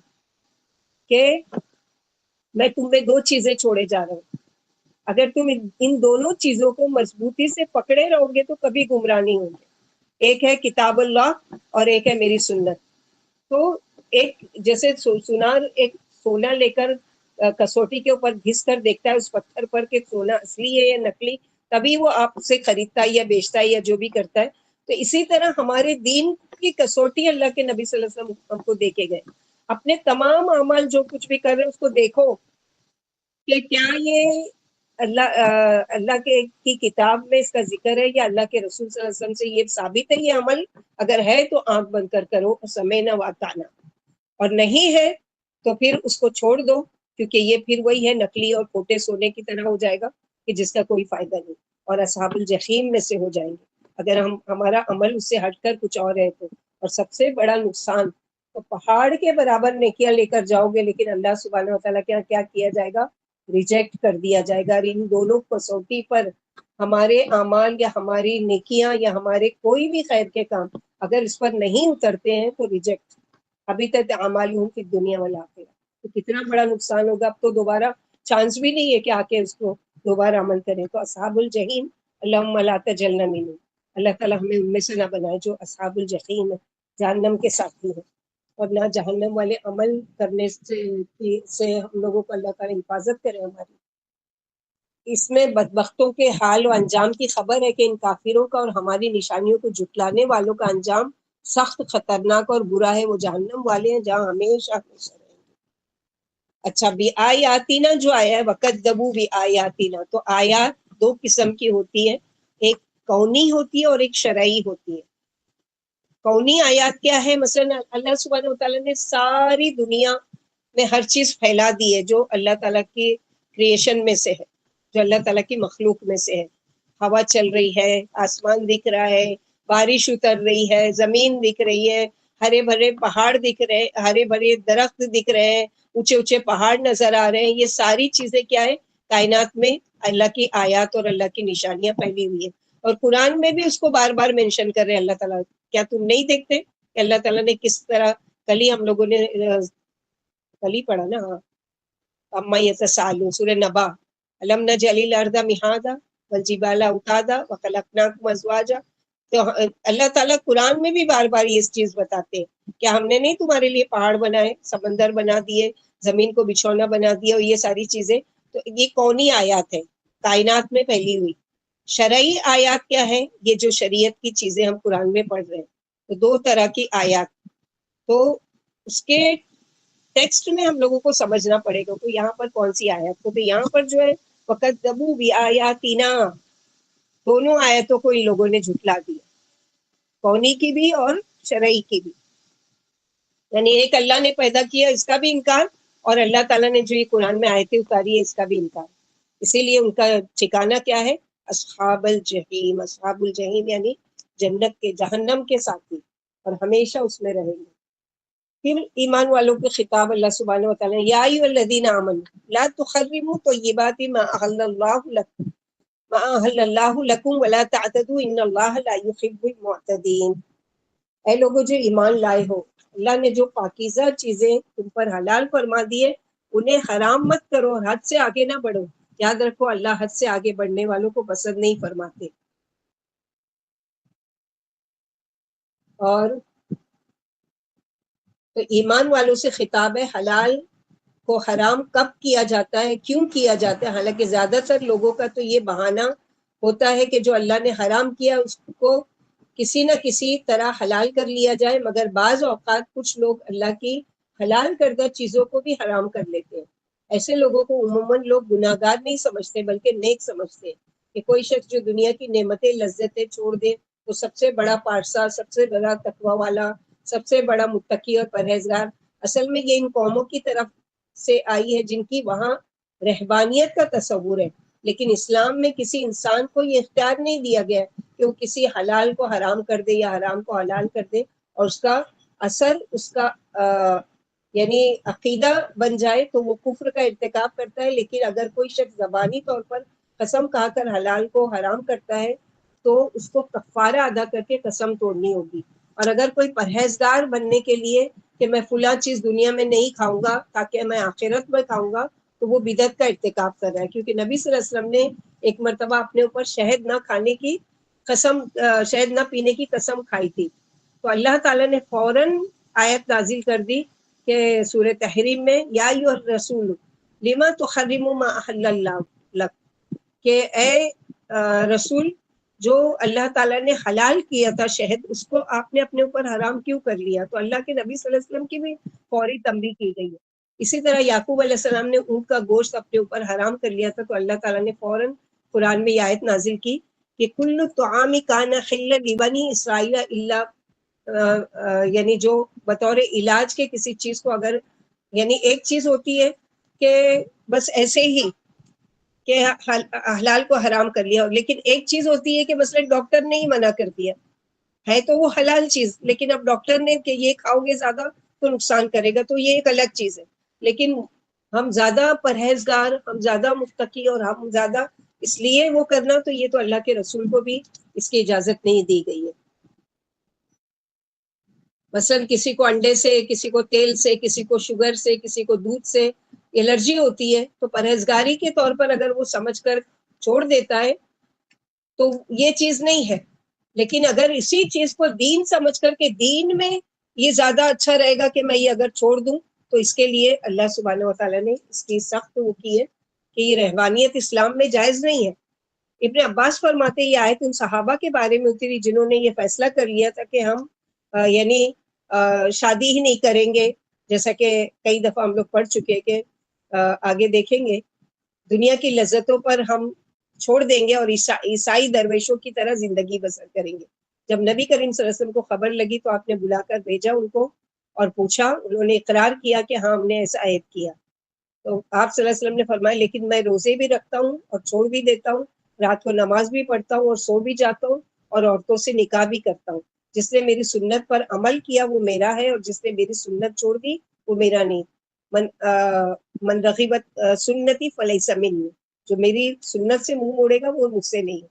کہ میں تم میں دو چیزیں چھوڑے جا رہا ہوں، اگر تم ان دونوں چیزوں کو مضبوطی سے پکڑے رہو گے تو کبھی گمراہ نہیں ہوں گے. ایک ہے کتاب اللہ اور ایک ہے میری سنت. تو ایک جیسے سونار ایک سونا لے کر کسوٹی کے اوپر گھس کر دیکھتا ہے اس پتھر پر کہ سونا اصلی ہے یا نکلی، تبھی وہ آپ سے خریدتا ہے یا بیچتا ہے یا جو بھی کرتا ہے. تو اسی طرح ہمارے دین کی کسوٹی اللہ کے نبی صلی اللہ علیہ وسلم ہم کو دے کے گئے. اپنے تمام اعمال جو کچھ بھی کر رہے ہیں اس کو دیکھو کہ کیا یہ اللہ کی کتاب میں اس کا ذکر ہے یا اللہ کے رسول صلی اللہ علیہ وسلم سے یہ ثابت ہے یہ عمل. اگر ہے تو آنکھ بند کر کرو، سمینا واتانا، اور نہیں ہے تو پھر اس کو چھوڑ دو، کیونکہ یہ پھر وہی ہے نکلی اور کھوٹے سونے کی طرح ہو جائے گا کہ جس کا کوئی فائدہ نہیں، اور اصحاب الجحیم میں سے ہو جائیں گے اگر ہمارا عمل اس سے ہٹ کر کچھ اور ہے تو. اور سب سے بڑا نقصان، تو پہاڑ کے برابر نیکیاں لے کر جاؤ گے لیکن اللہ سبحانہ و تعالیٰ کیا کیا جائے گا، ریجیکٹ کر دیا جائے گا. ان دونوں کسوٹی پر ہمارے اعمال یا ہماری نیکیاں یا ہمارے کوئی بھی خیر کے کام اگر اس پر نہیں اترتے ہیں تو ریجیکٹ. ابھی تک اعمال ہوں کہ دنیا والا آخرہ، تو کتنا بڑا نقصان ہوگا. اب تو دوبارہ چانس بھی نہیں ہے کہ آ کے اس کو دوبارہ عمل کریں. تو اصحاب الجحیم اللہم لا تجعلنا منہم، اللہ تعالیٰ ہمیں ان میں سے نہ بنائے جو اصحاب الجحیم جہنم کے ساتھی ہیں. اور نہ جہنم والے عمل کرنے سے ہم لوگوں کو اللہ تعالیٰ حفاظت کرے ہماری. اس میں بدبختوں کے حال و انجام کی خبر ہے کہ ان کافروں کا اور ہماری نشانیوں کو جھٹلانے والوں کا انجام سخت خطرناک اور برا ہے. وہ جہنم والے ہیں جہاں ہمیشہ ہمیشہ رہیں گے. اچھا، بھی آیاتینا جو آیا ہے وَكَذَّبُوا بِآیاتِنَا، تو آیات دو قسم کی ہوتی ہے، ایک کونی ہوتی ہے اور ایک شرعی ہوتی ہے. کونی آیات کیا ہے؟ مثلا اللہ سبحانہ وتعالیٰ نے ساری دنیا میں ہر چیز پھیلا دی ہے جو اللہ تعالیٰ کی کریشن میں سے ہے، جو اللہ تعالیٰ کی مخلوق میں سے ہے. ہوا چل رہی ہے، آسمان دکھ رہا ہے، بارش اتر رہی ہے، زمین دکھ رہی ہے، ہرے بھرے پہاڑ دکھ رہے، ہرے بھرے درخت دکھ رہے ہیں، اونچے اونچے پہاڑ نظر آ رہے ہیں. یہ ساری چیزیں کیا ہے؟ کائنات میں اللہ کی آیات اور اللہ کی نشانیاں پھیلی ہوئی ہیں. اور قرآن میں بھی اس کو بار بار مینشن کر رہے ہیں اللہ تعالیٰ. کیا تم نہیں دیکھتے کہ اللہ تعالیٰ نے کس طرح کل ہی ہم لوگوں نے کل ہی پڑھا نا، ہاں، اما یتسالون سورہ نبا، الم نجعل الارض مہادا والجبال اوتادا وخلقناکم ازواجا. تو اللہ تعالیٰ قرآن میں بھی بار بار یہ چیز بتاتے ہیں کہ ہم نے نہیں تمہارے لیے پہاڑ بنائے، سمندر بنا دیے، زمین کو بچھونا بنا دیا، اور یہ ساری چیزیں. تو یہ کونی آیات ہے، کائنات میں پھیلی ہوئی. شرعی آیات کیا ہے؟ یہ جو شریعت کی چیزیں ہم قرآن میں پڑھ رہے ہیں، تو دو طرح کی آیات. تو اس کے ٹیکسٹ میں ہم لوگوں کو سمجھنا پڑے گا کہ یہاں پر کون سی آیت کو. تو یہاں پر جو ہے وَكَذَّبُوا بِآيَاتِنَا، دونوں آیتوں کو ان لوگوں نے جھٹلا دیا، کونی کی بھی اور شرعی کی بھی. یعنی ایک اللہ نے پیدا کیا اس کا بھی انکار، اور اللہ تعالیٰ نے جو یہ قرآن میں آیتیں اتاری ہے اس کا بھی انکار. اسی لیے ان کا ٹھکانہ کیا ہے؟ اصحاب الجحیم. اصحاب الجحیم یعنی جنت کے، جہنم کے ساتھی، اور ہمیشہ اس میں رہیں گے. پھر ایمان والوں کے خطاب اللہ سبحانہ وتعالی، یا ایھا الذین آمنوا لا تحرموا طیبات ما احل اللہ لکم ما احل اللہ لکم ولا تعتدوا ان اللہ لا يحب المعتدین. اے لوگوں جو ایمان لائے ہو، اللہ نے جو پاکیزہ چیزیں تم پر حلال فرما دیے انہیں حرام مت کرو اور حد سے آگے نہ بڑھو. یاد رکھو اللہ حد سے آگے بڑھنے والوں کو پسند نہیں فرماتے. اور تو ایمان والوں سے خطاب ہے. حلال کو حرام کب کیا جاتا ہے، کیوں کیا جاتا ہے؟ حالانکہ زیادہ تر لوگوں کا تو یہ بہانہ ہوتا ہے کہ جو اللہ نے حرام کیا اس کو کسی نہ کسی طرح حلال کر لیا جائے، مگر بعض اوقات کچھ لوگ اللہ کی حلال کردہ چیزوں کو بھی حرام کر لیتے ہیں. ایسے لوگوں کو عموماً لوگ گناہ گار نہیں سمجھتے بلکہ نیک سمجھتے ہیں. کہ کوئی شخص جو دنیا کی نعمتیں لذتیں چھوڑ دے تو سب سے بڑا پارسا، سب سے بڑا تقوی والا، سب سے بڑا متقی اور پرہیزگار. اصل میں یہ ان قوموں کی طرف سے آئی ہے جن کی وہاں رہبانیت کا تصور ہے، لیکن اسلام میں کسی انسان کو یہ اختیار نہیں دیا گیا کہ وہ کسی حلال کو حرام کر دے یا حرام کو حلال کر دے، اور اس کا اثر اس کا یعنی عقیدہ بن جائے تو وہ کفر کا ارتکاب کرتا ہے. لیکن اگر کوئی شخص زبانی طور پر قسم کھا کر حلال کو حرام کرتا ہے تو اس کو کفارہ ادا کر کے قسم توڑنی ہوگی. اور اگر کوئی پرہیزگار بننے کے لیے کہ میں فلاں چیز دنیا میں نہیں کھاؤں گا تاکہ میں آخرت میں کھاؤں گا، تو وہ بدعت کا ارتکاب کر رہا ہے. کیونکہ نبی صلی اللہ علیہ وسلم نے ایک مرتبہ اپنے اوپر شہد نہ کھانے کی قسم، شہد نہ پینے کی قسم کھائی تھی. تو اللہ تعالیٰ نے فوراً آیت نازل کر دی کہ سورہ تحریم میں، یا ایھا الرسول لما تحرم ما احل اللہ لک، کہ اے رسول جو اللہ تعالیٰ نے حلال کیا تھا شہد، اس کو آپ نے اپنے اوپر حرام کیوں کر لیا؟ تو اللہ کے نبی صلی اللہ علیہ وسلم کی بھی فوری تنبیہ کی گئی ہے. اسی طرح یعقوب علیہ السلام نے اونٹ کا گوشت اپنے اوپر حرام کر لیا تھا، تو اللہ تعالیٰ نے فوراً قرآن میں یہ آیت نازل کی کہ کل طعام کان حلا لبنی اسرائیل الا، یعنی جو بطور علاج کے کسی چیز کو اگر، یعنی ایک چیز ہوتی ہے کہ بس ایسے ہی کہ حلال کو حرام کر لیا، لیکن ایک چیز ہوتی ہے کہ مثلا ڈاکٹر نے ہی منع کر دیا ہے تو وہ حلال چیز، لیکن اب ڈاکٹر نے کہ یہ کھاؤ گے زیادہ تو نقصان کرے گا، تو یہ ایک الگ چیز ہے. لیکن ہم زیادہ پرہیزگار، ہم زیادہ متقی اور ہم زیادہ اس لیے وہ کرنا، تو یہ تو اللہ کے رسول کو بھی اس کی اجازت نہیں دی گئی ہے. مثلا کسی کو انڈے سے، کسی کو تیل سے، کسی کو شوگر سے، کسی کو دودھ سے الرجی ہوتی ہے، تو پرہیزگاری کے طور پر اگر وہ سمجھ کر چھوڑ دیتا ہے تو یہ چیز نہیں ہے. لیکن اگر اسی چیز کو دین سمجھ کر کے دین میں یہ زیادہ اچھا رہے گا کہ میں یہ اگر چھوڑ دوں، تو اس کے لیے اللہ سبحانہ وتعالیٰ نے اس کی سخت وہ کی ہے کہ یہ رہبانیت اسلام میں جائز نہیں ہے. ابن عباس فرماتے یہ آیت ان صحابہ کے بارے میں اتری جنہوں نے یہ فیصلہ کر لیا تھا کہ ہم یعنی شادی ہی نہیں کریں گے، جیسا کہ کئی دفعہ ہم لوگ پڑھ چکے کہ آگے دیکھیں گے دنیا کی لذتوں پر ہم چھوڑ دیں گے اور عیسائی درویشوں کی طرح زندگی بسر کریں گے. جب نبی کریم صلی اللہ علیہ وسلم کو خبر لگی تو آپ نے بلا کر بھیجا ان کو اور پوچھا، انہوں نے اقرار کیا کہ ہاں ہم نے ایسا عیب کیا. تو آپ صلی اللہ علیہ وسلم نے فرمایا لیکن میں روزے بھی رکھتا ہوں اور چھوڑ بھی دیتا ہوں، رات کو نماز بھی پڑھتا ہوں اور سو بھی جاتا ہوں، اور عورتوں سے نکاح بھی کرتا ہوں. جس نے میری سنت پر عمل کیا وہ میرا ہے، اور جس نے میری سنت چھوڑ دی وہ میرا نہیں. من رغبت سنتی فلیس منی، جو میری سنت سے منہ موڑے گا وہ مجھ سے نہیں.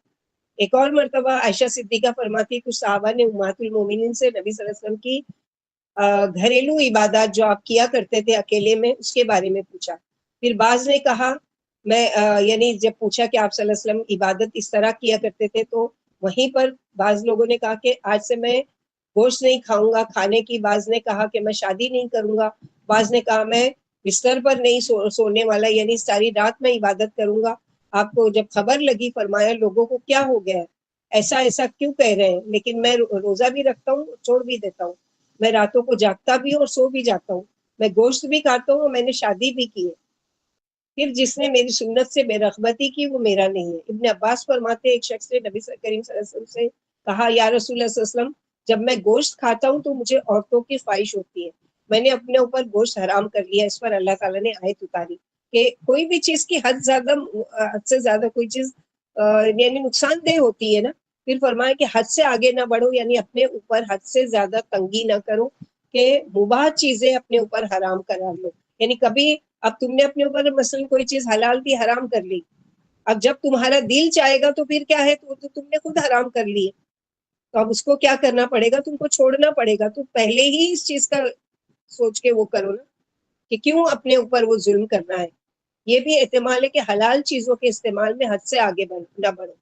ایک اور مرتبہ عائشہ صدیقہ فرماتی کچھ صحابہ نے امہات المومنین سے نبی صلی اللہ علیہ وسلم کی گھریلو عبادات جو آپ کیا کرتے تھے اکیلے میں اس کے بارے میں پوچھا. پھر بعض نے کہا میں یعنی جب پوچھا کہ آپ صلی اللہ علیہ وسلم عبادت اس طرح کیا کرتے تھے تو وہیں پر بعض لوگوں نے کہا کہ آج سے میں گوشت نہیں کھاؤں گا کھانے کی. بعض نے کہا کہ میں شادی نہیں کروں گا. بعض نے کہا میں بستر پر نہیں سونے والا یعنی ساری رات میں عبادت کروں گا. آپ کو جب خبر لگی فرمایا لوگوں کو کیا ہو گیا ہے, ایسا ایسا کیوں کہہ رہے ہیں, لیکن میں روزہ بھی رکھتا ہوں چھوڑ بھی دیتا ہوں, میں راتوں کو جاگتا بھی ہوں اور سو بھی جاتا ہوں, میں گوشت بھی کھاتا ہوں اور میں نے شادی بھی کی ہے. پھر جس نے میری سنت سے بے رغبتی کی وہ میرا نہیں ہے. ابن عباس فرماتے ایک شخص نے نبی کریم صلی اللہ علیہ وسلم سے کہا یا رسول اللہ صلی اللہ علیہ وسلم جب میں گوشت کھاتا ہوں تو مجھے عورتوں کی خواہش ہوتی ہے, میں نے اپنے اوپر گوشت حرام کر لیا. اس پر اللہ تعالیٰ نے آیت اتاری کہ کوئی بھی چیز کی حد سے زیادہ کوئی چیز یعنی نقصان دہ ہوتی ہے نا. پھر فرمایا کہ حد سے آگے نہ بڑھو یعنی اپنے اوپر حد سے زیادہ تنگی نہ کرو کہ مباح چیزیں اپنے اوپر حرام کرا لو. یعنی کبھی اب تم نے اپنے اوپر مثلا کوئی چیز حلال تھی حرام کر لی, اب جب تمہارا دل چاہے گا تو پھر کیا ہے تو تم نے خود حرام کر لی ہے, تو اب اس کو کیا کرنا پڑے گا, تم کو چھوڑنا پڑے گا. تو پہلے ہی اس چیز کا سوچ کے وہ کرو نا کہ کیوں اپنے اوپر وہ ظلم کرنا ہے. یہ بھی احتمال ہے کہ حلال چیزوں کے استعمال میں حد سے آگے نہ بڑھو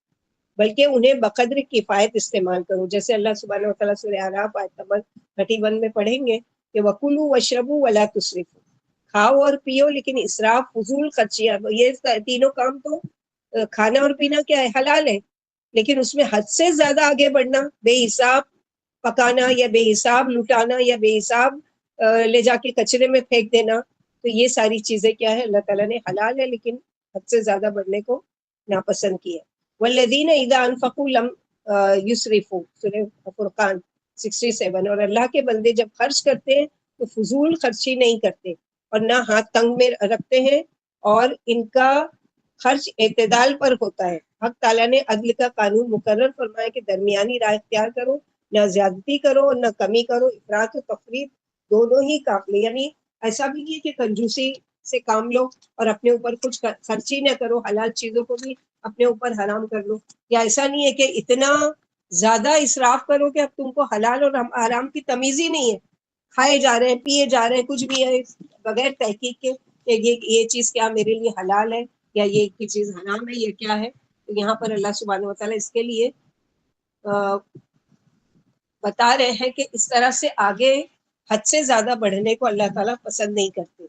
بلکہ انہیں بقدر کفایت استعمال کرو. جیسے اللہ سبحانہ وتعالیٰ سورہ اعراف آیت نمبر 31 میں پڑھیں گے کہ وَكُلُوا وَاشْرَبُوا وَلَا تُسْرِفُوا, کھاؤ اور پیو لیکن اسراف فضول خرچیاں. یہ تینوں کام تو کھانا اور پینا کیا ہے حلال ہے, لیکن اس میں حد سے زیادہ آگے بڑھنا, بے حساب پکانا یا بے حساب لٹانا یا بے حساب لے جا کے کچرے میں پھینک دینا, تو یہ ساری چیزیں کیا ہے اللہ تعالیٰ نے حلال ہے لیکن حد سے زیادہ بڑھنے کو ناپسند کیا. والذین اذا انفقوا لم یسرفوا سورہ فرقان 67. اور اللہ کے بندے جب خرچ کرتے ہیں تو فضول خرچی نہیں کرتے اور نہ ہاتھ تنگ میں رکھتے ہیں, اور ان کا خرچ اعتدال پر ہوتا ہے. حق تعالیٰ نے عدل کا قانون مقرر فرمایا کہ درمیانی راہ اختیار کرو, نہ زیادتی کرو اور نہ کمی کرو. افراط و تفریط دونوں ہی قابل, یعنی ایسا بھی نہیں کہ کنجوسی سے کام لو اور اپنے اوپر کچھ خرچی نہ کرو, حلال چیزوں کو بھی اپنے اوپر حرام کر لو, یا ایسا نہیں ہے کہ اتنا زیادہ اسراف کرو کہ اب تم کو حلال اور حرام کی تمیز ہی نہیں ہے, کھائے جا رہے ہیں پیے جا رہے ہیں کچھ بھی ہے بغیر تحقیق کے کہ یہ چیز کیا میرے لیے حلال ہے یا یہ چیز حرام ہے, یہ کیا ہے. تو یہاں پر اللہ سبحانہ وتعالیٰ اس کے لیے بتا رہے ہیں کہ اس طرح سے آگے حد سے زیادہ بڑھنے کو اللہ تعالیٰ پسند نہیں کرتے.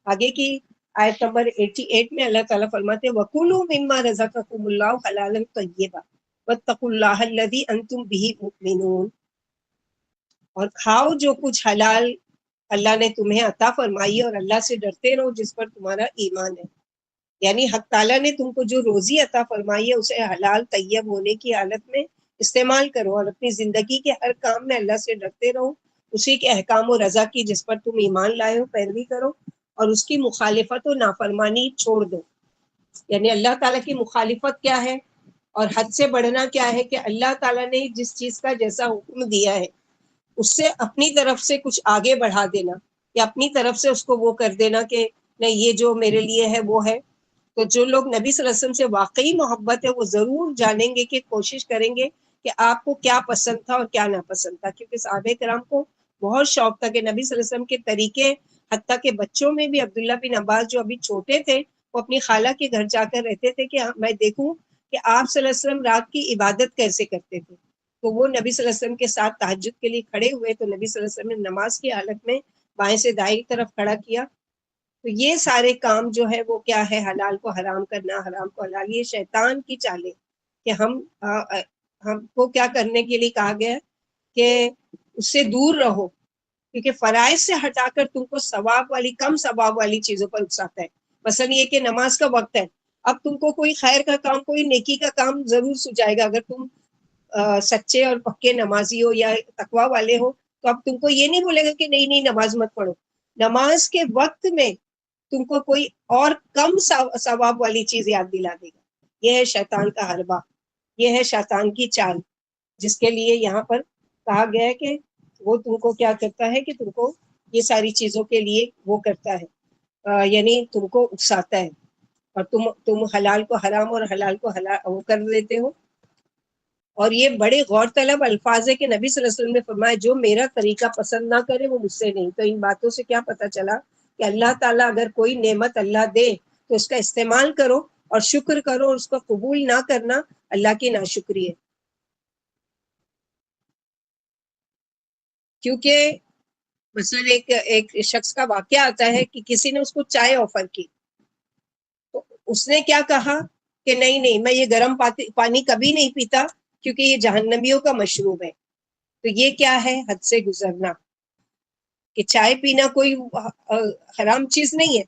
آگے کی آیت نمبر 88 میں اللہ تعالیٰ فرماتے وَكُلُوا مِمَّا رَزَقَكُمُ اللَّهُ حَلَالًا طَيِّبًا وَاتَّقُوا اللَّهَ الَّذِي أَنْتُمْ بِهِ مُؤْمِنُونَ, اور کھاؤ جو کچھ حلال اللہ نے تمہیں عطا فرمائی اور اللہ سے ڈرتے رہو جس پر تمہارا ایمان ہے. یعنی حق تعالیٰ نے تم کو جو روزی عطا فرمائی ہے اسے حلال طیب ہونے کی حالت میں استعمال کرو, اور اپنی زندگی کے ہر کام میں اللہ سے ڈرتے رہو, اسی کے احکام و رضا کی جس پر تم ایمان لائے ہو پیروی کرو, اور اس کی مخالفت و نافرمانی چھوڑ دو. یعنی اللہ تعالیٰ کی مخالفت کیا ہے اور حد سے بڑھنا کیا ہے کہ اللہ تعالیٰ نے جس چیز کا جیسا حکم دیا ہے اس سے اپنی طرف سے کچھ آگے بڑھا دینا یا اپنی طرف سے اس کو وہ کر دینا کہ نہیں یہ جو میرے لیے ہے وہ ہے. تو جو لوگ نبی صلی اللہ علیہ وسلم سے واقعی محبت ہے وہ ضرور جانیں گے کہ کوشش کریں گے کہ آپ کو کیا پسند تھا اور کیا ناپسند تھا, کیونکہ صحابہ کرام کو بہت شوق تھا کہ نبی صلی اللہ علیہ وسلم کے طریقے, حتیٰ کہ بچوں میں بھی عبداللہ بن عباس جو ابھی چھوٹے تھے وہ اپنی خالہ کے گھر جا کر رہتے تھے کہ میں دیکھوں کہ آپ صلی اللہ علیہ وسلم رات کی عبادت کیسے کرتے تھے. تو وہ نبی صلی اللہ علیہ وسلم کے ساتھ تہجد کے لیے کھڑے ہوئے تو نبی صلی اللہ علیہ وسلم نے نماز کی حالت میں بائیں سے دائیں کی طرف کھڑا کیا. تو یہ سارے کام جو ہے وہ کیا ہے حلال کو حرام کرنا حرام کو حلال, یہ شیطان کی چالیں کہ ہم کو کیا کرنے کے لیے کہا گیا کہ اس سے دور رہو, کیونکہ فرائض سے ہٹا کر تم کو ثواب والی کم ثواب والی چیزوں پر اکساتا ہے. مثلا یہ کہ نماز کا وقت ہے, اب تم کو کوئی خیر کا کام کوئی نیکی کا کام ضرور سجائے گا, اگر تم سچے اور پکے نمازی ہو یا تقوی والے ہو تو اب تم کو یہ نہیں بولے گا کہ نہیں نماز مت پڑھو. نماز کے وقت میں تم کو کوئی اور کم ثواب والی چیز یاد دلا دے گا. یہ ہے شیطان کا حربہ, یہ ہے شیطان کی چال, جس کے لیے یہاں پر کہا گیا ہے کہ وہ تم کو کیا کرتا ہے کہ تم کو یہ ساری چیزوں کے لیے وہ کرتا ہے, یعنی تم کو اکساتا ہے اور تم حلال کو حرام اور حلال کو حلال وہ کر دیتے ہو. اور یہ بڑے غور طلب الفاظ ہے کہ نبی صلی اللہ علیہ وسلم نے فرمایا جو میرا طریقہ پسند نہ کرے وہ مجھ سے نہیں. تو ان باتوں سے کیا پتہ چلا کہ اللہ تعالیٰ اگر کوئی نعمت اللہ دے تو اس کا استعمال کرو اور شکر کرو، اور اس کو قبول نہ کرنا اللہ کی ناشکری ہے. کیونکہ مثلا ایک شخص کا واقعہ آتا ہے کہ کسی نے اس کو چائے آفر کی، تو اس نے کیا کہا کہ نہیں نہیں، میں یہ گرم پانی کبھی نہیں پیتا کیونکہ یہ جہنمیوں کا مشروب ہے. تو یہ کیا ہے؟ حد سے گزرنا. کہ چائے پینا کوئی حرام چیز نہیں ہے،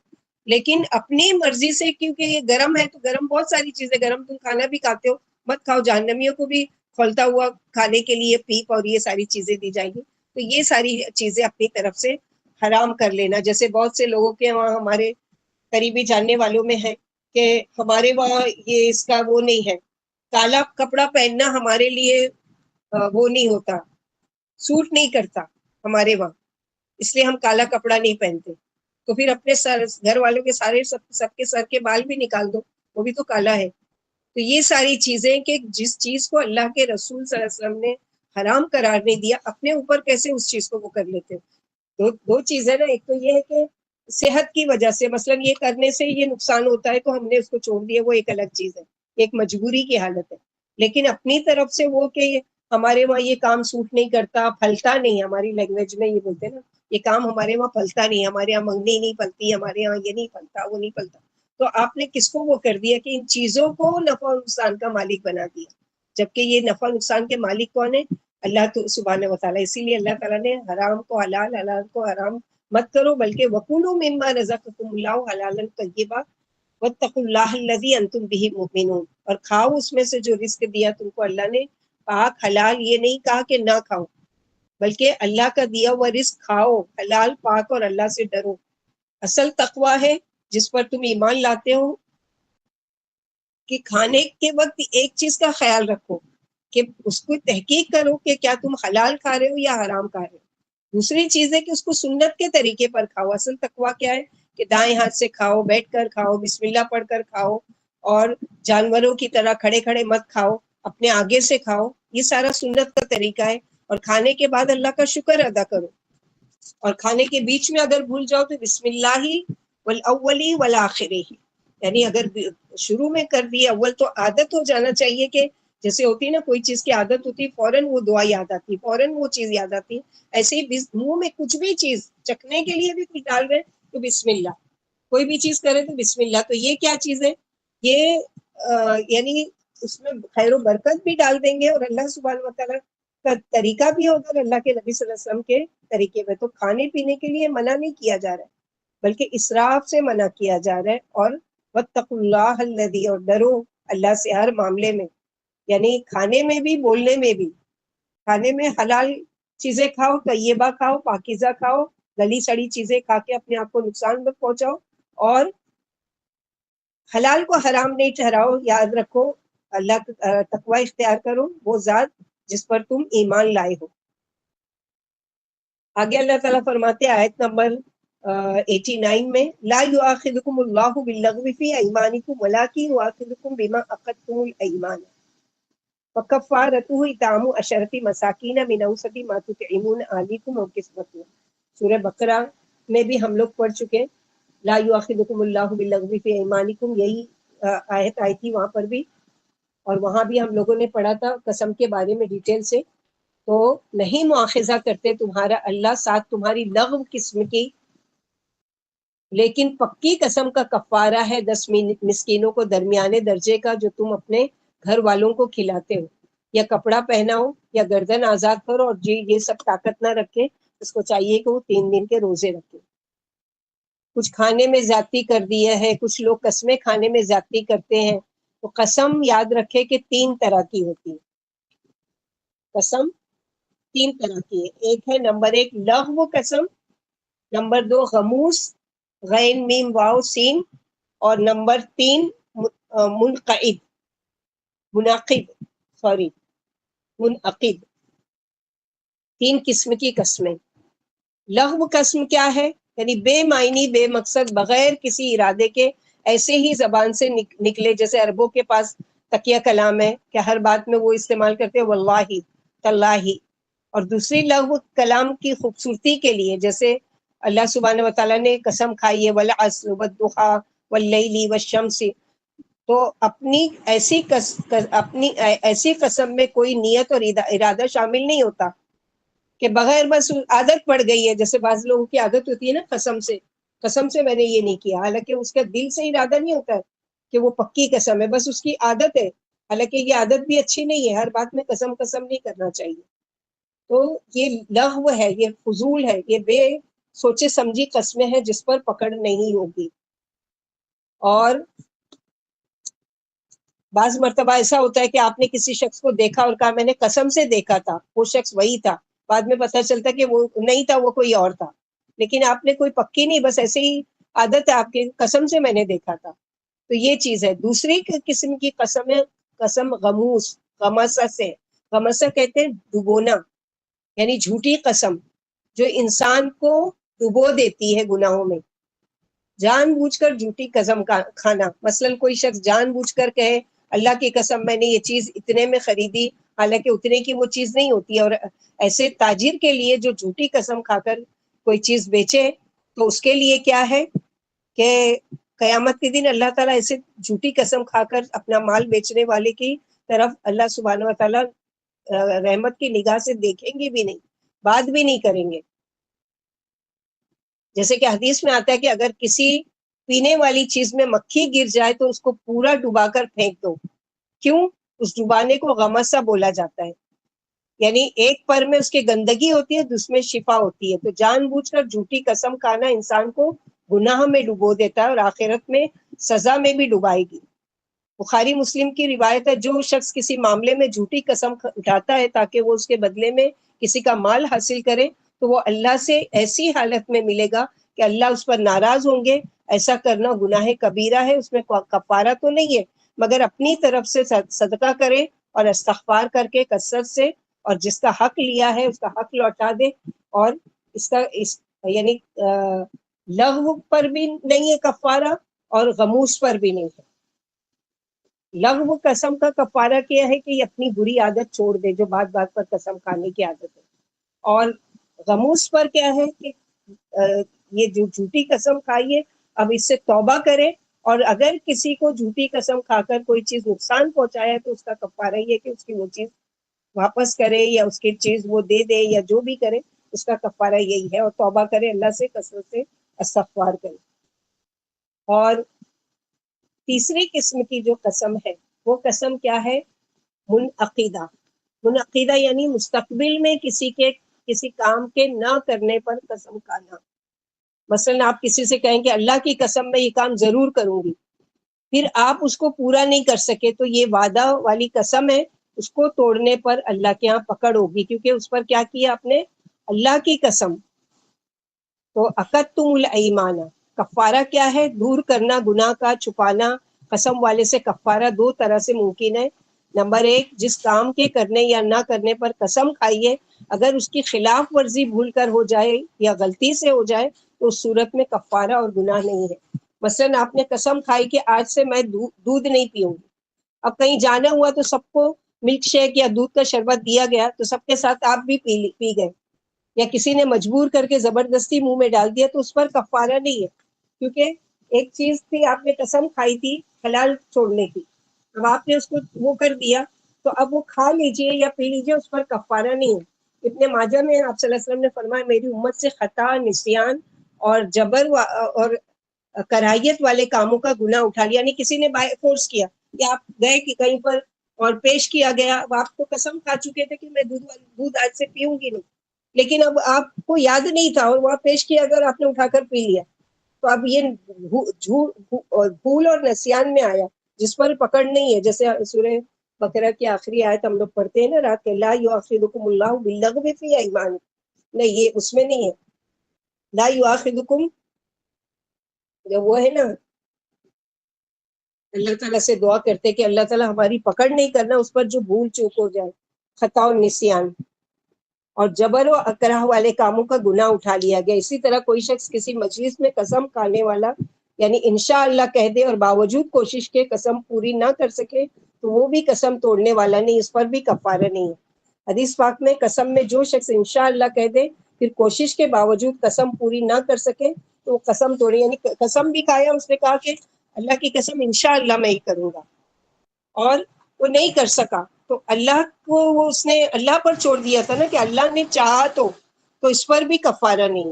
لیکن اپنی مرضی سے، کیونکہ یہ گرم ہے تو گرم بہت ساری چیزیں، گرم تم کھانا بھی کھاتے ہو، مت کھاؤ. جہنمیوں کو بھی کھولتا ہوا کھانے کے لیے پیپ اور یہ ساری چیزیں دی جائیں گی. تو یہ ساری چیزیں اپنی طرف سے حرام کر لینا. جیسے بہت سے لوگوں کے وہاں، ہمارے قریبی جاننے والوں میں ہے کہ ہمارے وہاں یہ اس کا وہ نہیں ہے، کالا کپڑا پہننا ہمارے لیے وہ نہیں ہوتا، سوٹ نہیں کرتا ہمارے وہاں، اس لیے ہم کالا کپڑا نہیں پہنتے. تو پھر اپنے سر، گھر والوں کے سارے سب کے سر کے بال بھی نکال دو، وہ بھی تو کالا ہے. تو یہ ساری چیزیں کہ جس چیز کو اللہ کے رسول صلی اللہ علیہ وسلم نے حرام قرار نہیں دیا، اپنے اوپر کیسے اس چیز کو وہ کر لیتے. دو چیزیں نا، ایک تو یہ ہے کہ صحت کی وجہ سے، مثلا یہ کرنے سے یہ نقصان ہوتا ہے تو ہم نے اس کو چھوڑ دیا، وہ ایک الگ چیز ہے، ایک مجبوری کی حالت ہے. لیکن اپنی طرف سے وہ کہ ہمارے وہاں یہ کام سوٹ نہیں کرتا، پھلتا نہیں، ہماری لینگویج میں یہ بولتے ہیں نا، یہ کام ہمارے وہاں پھلتا نہیں، ہمارے یہاں منگنی نہیں پھلتی، ہمارے یہاں یہ نہیں پھلتا، وہ نہیں پھلتا. تو آپ نے کس کو وہ کر دیا کہ ان چیزوں کو نفع و نقصان کا مالک بنا دیا، جبکہ یہ نفع و نقصان کے مالک کون ہے؟ اللہ تو سبحانہ و تعالیٰ. اسی لیے اللہ تعالیٰ نے حرام کو حلال، حلال کو حرام مت کرو، بلکہ وَكُلُوا مِمَّا رَزَقَكُمُ اللَّهُ حَلَالًا طَيِّبًا وَاتَّقُوا اللَّهَ الَّذِي أَنتُم بِهِ مُؤْمِنُونَ. اور کھاؤ اس میں سے جو رزق دیا تم کو اللہ نے، پاک حلال. یہ نہیں کہا کہ نہ کھاؤ، بلکہ اللہ کا دیا ہوا رزق کھاؤ، حلال پاک، اور اللہ سے ڈرو. اصل تقویٰ ہے جس پر تم ایمان لاتے ہو کہ کھانے کے وقت ایک چیز کا خیال رکھو کہ اس کو تحقیق کرو کہ کیا تم حلال کھا رہے ہو یا حرام کھا رہے ہو. دوسری چیز ہے کہ اس کو سنت کے طریقے پر کھاؤ. اصل تقویٰ کیا ہے کہ دائیں ہاتھ سے کھاؤ، بیٹھ کر کھاؤ، بسم اللہ پڑھ کر کھاؤ، اور جانوروں کی طرح کھڑے کھڑے مت کھاؤ، اپنے آگے سے کھاؤ. یہ سارا سنت کا طریقہ ہے. اور کھانے کے بعد اللہ کا شکر ادا کرو. اور کھانے کے بیچ میں اگر بھول جاؤ تو بسم اللہ والاولی والآخری، یعنی اگر شروع میں کر دی اول، تو عادت ہو جانا چاہیے کہ جیسے ہوتی ہے نا، کوئی چیز کی عادت ہوتی ہے، فوراً وہ دعا یاد آتی، فوراً وہ چیز یاد آتی. ایسے ہی منہ میں کچھ بھی چیز چکھنے کے لیے بھی کچھ ڈال رہے تو بسم اللہ، کوئی بھی چیز کرے تو بسم اللہ. تو یہ کیا چیز ہے؟ یہ یعنی اس میں خیر و برکت بھی ڈال دیں گے، اور اللہ سبحانہ و تعالیٰ کا طریقہ بھی ہوگا، اور اللہ کے نبی صلی اللہ علیہ وسلم کے طریقے میں. تو کھانے پینے کے لیے منع نہیں کیا جا رہا ہے، بلکہ اسراف سے منع کیا جا رہا ہے. اور واتقوا اللہ الذی، اور ڈرو اللہ سے ہر معاملے میں، یعنی کھانے میں بھی، بولنے میں بھی. کھانے میں حلال چیزیں کھاؤ، طیبہ کھاؤ، پاکیزہ کھاؤ، گلی سڑی چیزیں کھا کے اپنے آپ کو نقصان مت پہنچاؤ. اور حلال کو حرام نہیں ٹھہراؤ. یاد رکھو اللہ تقوی اختیار کرو، وہ ذات جس پر تم ایمان لائے ہو. آگے اللہ تعالیٰ فرماتے ہیں آیت نمبر 89 میں، لا یؤاخذکم اللہ باللغو فی ایمانکم ولکن یؤاخذکم بما عقدتم الایمان فکفارتہ اطعام 10 مساکین من اوسط ما تطعمون اہلیکم او کسوتہم. سورہ بقرہ میں بھی ہم لوگ پڑھ چکے لا یؤاخذکم اللہ باللغو فی ایمانکم، یہی آیت آئی تھی وہاں پر بھی، اور وہاں بھی ہم لوگوں نے پڑھا تھا قسم کے بارے میں ڈیٹیل سے. تو نہیں مؤاخذہ کرتے تمہارا اللہ ساتھ تمہاری لغو قسم کی، لیکن پکی قسم کا کفارہ ہے 10 مسکینوں کو درمیانے درجے کا، جو تم اپنے گھر والوں کو کھلاتے ہو، یا کپڑا پہناؤ، یا گردن آزاد کرو. اور جو یہ سب طاقت نہ رکھے اس کو چاہیے کہ وہ 3 دن کے روزے رکھے. کچھ کھانے میں زیادتی کر دیا ہے، کچھ لوگ قسمیں کھانے میں زیادتی کرتے ہیں. تو قسم یاد رکھے کہ 3 طرح کی ہوتی ہے. قسم 3 طرح کی ہے. ایک ہے نمبر 1 لغو قسم، نمبر 2 غموس غین میم واو سین، اور نمبر 3 منعقد. 3 قسم کی قسمیں. لغو قسم کیا ہے؟ یعنی بے معنی، بے مقصد، بغیر کسی ارادے کے ایسے ہی زبان سے نکلے. جیسے عربوں کے پاس تقیہ کلام ہے کہ ہر بات میں وہ استعمال کرتے ہیں واللہ تاللہ. اور دوسری لغو کلام کی خوبصورتی کے لیے جیسے اللہ سبحانہ و تعالیٰ نے قسم کھائی ہے والعصر والضحیٰ واللیل والشمس، تو اپنی ایسی قسم میں کوئی نیت اور ارادہ شامل نہیں ہوتا کہ بغیر بس عادت پڑ گئی ہے. جیسے بعض لوگوں کی عادت ہوتی ہے نا قسم سے میں نے یہ نہیں کیا، حالانکہ اس کا دل سے ارادہ نہیں ہوتا ہے کہ وہ پکی قسم ہے، بس اس کی عادت ہے. حالانکہ یہ عادت بھی اچھی نہیں ہے، ہر بات میں قسم نہیں کرنا چاہیے. تو یہ لغو ہے، یہ فضول ہے، یہ بے سوچے سمجھی قسمیں ہیں جس پر پکڑ نہیں ہوگی. اور بعض مرتبہ ایسا ہوتا ہے کہ آپ نے کسی شخص کو دیکھا اور کہا میں نے قسم سے دیکھا تھا، وہ شخص وہی تھا، بعد میں پتہ چلتا کہ وہ نہیں تھا، وہ کوئی اور تھا، لیکن آپ نے کوئی پکی نہیں، بس ایسے ہی عادت ہے آپ کی، قسم سے میں نے دیکھا تھا. تو یہ چیز ہے. دوسری قسم کی قسم ہے قسم غموس، غمسہ سے. غمسہ کہتے ہیں ڈبونا، یعنی جھوٹی قسم جو انسان کو ڈبو دیتی ہے گناہوں میں. جان بوجھ کر جھوٹی قسم کھانا، مثلا کوئی شخص جان بوجھ کر کہے اللہ کی قسم میں نے یہ چیز اتنے میں خریدی، حالانکہ اتنے کی وہ چیز نہیں ہوتی ہے. اور ایسے تاجر کے لیے جو جھوٹی قسم کھا کر کوئی چیز بیچے تو اس کے لیے کیا ہے کہ قیامت کے دن اللہ تعالیٰ ایسے جھوٹی قسم کھا کر اپنا مال بیچنے والے کی طرف اللہ سبحانہ و تعالیٰ رحمت کی نگاہ سے دیکھیں گے بھی نہیں، بات بھی نہیں کریں گے. جیسے کہ حدیث میں آتا ہے کہ اگر کسی پینے والی چیز میں مکھی گر جائے تو اس کو پورا ڈبا کر پھینک دو. کیوں؟ اس ڈبانے کو غمسہ بولا جاتا ہے، یعنی ایک پر میں اس کی گندگی ہوتی ہے، دوسرے میں شفا ہوتی ہے. تو جان بوجھ کر جھوٹی قسم کھانا انسان کو گناہ میں ڈبو دیتا ہے اور آخرت میں سزا میں بھی ڈبائے گی. بخاری مسلم کی روایت ہے جو شخص کسی معاملے میں جھوٹی قسم اٹھاتا ہے تاکہ وہ اس کے بدلے میں کسی کا مال حاصل کرے تو وہ اللہ سے ایسی حالت میں ملے گا کہ اللہ اس پر ناراض ہوں گے. ایسا کرنا گناہ کبیرہ ہے، اس میں کفارہ تو نہیں ہے، مگر اپنی طرف سے صدقہ کرے اور استغفار کر کے کثرت سے، اور جس کا حق لیا ہے اس کا حق لوٹا دے. اور یعنی لغو پر بھی نہیں ہے کفارہ اور غموس پر بھی نہیں ہے. لغو قسم کا کفارہ کیا ہے کہ یہ اپنی بری عادت چھوڑ دے جو بات بات پر قسم کھانے کی عادت ہے. اور غموس پر کیا ہے کہ یہ جو جھوٹی قسم کھائیے اب اس سے توبہ کرے، اور اگر کسی کو جھوٹی قسم کھا کر کوئی چیز نقصان پہنچایا تو اس کا کفارہ یہ کہ اس کی وہ چیز واپس کرے یا اس کی چیز وہ دے دے یا جو بھی کرے، اس کا کفارہ یہی ہے. اور توبہ کرے، اللہ سے کثرت سے استغفار کرے. اور تیسری قسم کی جو قسم ہے وہ قسم کیا ہے؟ منعقیدہ. منعقیدہ یعنی مستقبل میں کسی کام کے نہ کرنے پر قسم کھانا. مثلا آپ کسی سے کہیں کہ اللہ کی قسم میں یہ کام ضرور کروں گی، پھر آپ اس کو پورا نہیں کر سکے تو یہ وعدہ والی قسم ہے، اس کو توڑنے پر اللہ کے ہاں پکڑ ہوگی، کیونکہ اس پر کیا کیا آپ نے؟ اللہ کی قسم. تو عقدتم الایمان، کفارہ کیا ہے؟ دور کرنا گناہ کا، چھپانا. قسم والے سے کفارہ دو طرح سے ممکن ہے. نمبر ایک، جس کام کے کرنے یا نہ کرنے پر قسم کھائیے اگر اس کی خلاف ورزی بھول کر ہو جائے یا غلطی سے ہو جائے تو اس صورت میں کفارہ اور گناہ نہیں ہے. مثلا آپ نے قسم کھائی کہ آج سے میں دودھ نہیں پیوں گی. اب کہیں جانا ہوا تو سب کو ملک شیک یا دودھ کا شربت دیا گیا تو سب کے ساتھ آپ بھی پی گئے، یا کسی نے مجبور کر کے زبردستی منہ میں ڈال دیا تو اس پر کفارہ نہیں ہے، کیونکہ ایک چیز تھی آپ نے قسم کھائی تھی حلال چھوڑنے کی، اب آپ نے اس کو وہ کر دیا تو اب وہ کھا لیجئے یا پی لیجئے، اس پر کفارہ نہیں ہے. ابن ماجہ میں آپ صلی اللہ علیہ وسلم نے فرمایا میری امت سے خطا، نسیان اور جبر اور کراہیت والے کاموں کا گناہ اٹھا لیا، یعنی کسی نے بائی فورس کیا کہ آپ گئے کہ کہیں پر اور پیش کیا گیا، اب آپ کو قسم کھا چکے تھے کہ میں دودھ آج سے پیوں گی نہیں، لیکن اب آپ کو یاد نہیں تھا اور وہاں پیش کیا اگر آپ نے اٹھا کر پی لیا تو اب یہ بھول اور نسیان میں آیا جس پر پکڑ نہیں ہے. جیسے سورہ بقرہ کی آخری آیت ہم لوگ پڑھتے ہیں نا رات کے، لا یؤاخذکم اللہ باللغو فی ایمانکم، نہیں یہ اس میں نہیں ہے. لا یؤاخذکم جب وہ ہے نا اللہ تعالیٰ سے دعا کرتے کہ اللہ تعالیٰ ہماری پکڑ نہیں کرنا اس پر جو بھول چوک ہو جائے، خطا و نسیان اور جبر و اکراہ والے کاموں کا گناہ اٹھا لیا گیا. اسی طرح کوئی شخص کسی مجلس میں قسم کھانے والا یعنی انشاءاللہ کہہ دے اور باوجود کوشش کے قسم پوری نہ کر سکے تو وہ بھی قسم توڑنے والا نہیں، اس پر بھی کفارہ نہیں ہے۔ حدیث پاک میں قسم میں جو شخص انشاءاللہ کہہ دے پھر کوشش کے باوجود قسم پوری نہ کر سکے تو وہ قسم توڑے، یعنی قسم بھی کھایا، اس نے کہا کہ اللہ کی قسم انشاءاللہ میں ہی کروں گا، اور وہ نہیں کر سکا تو اللہ کو وہ اس نے اللہ پر چھوڑ دیا تھا نا کہ اللہ نے چاہا تو اس پر بھی کفارہ نہیں۔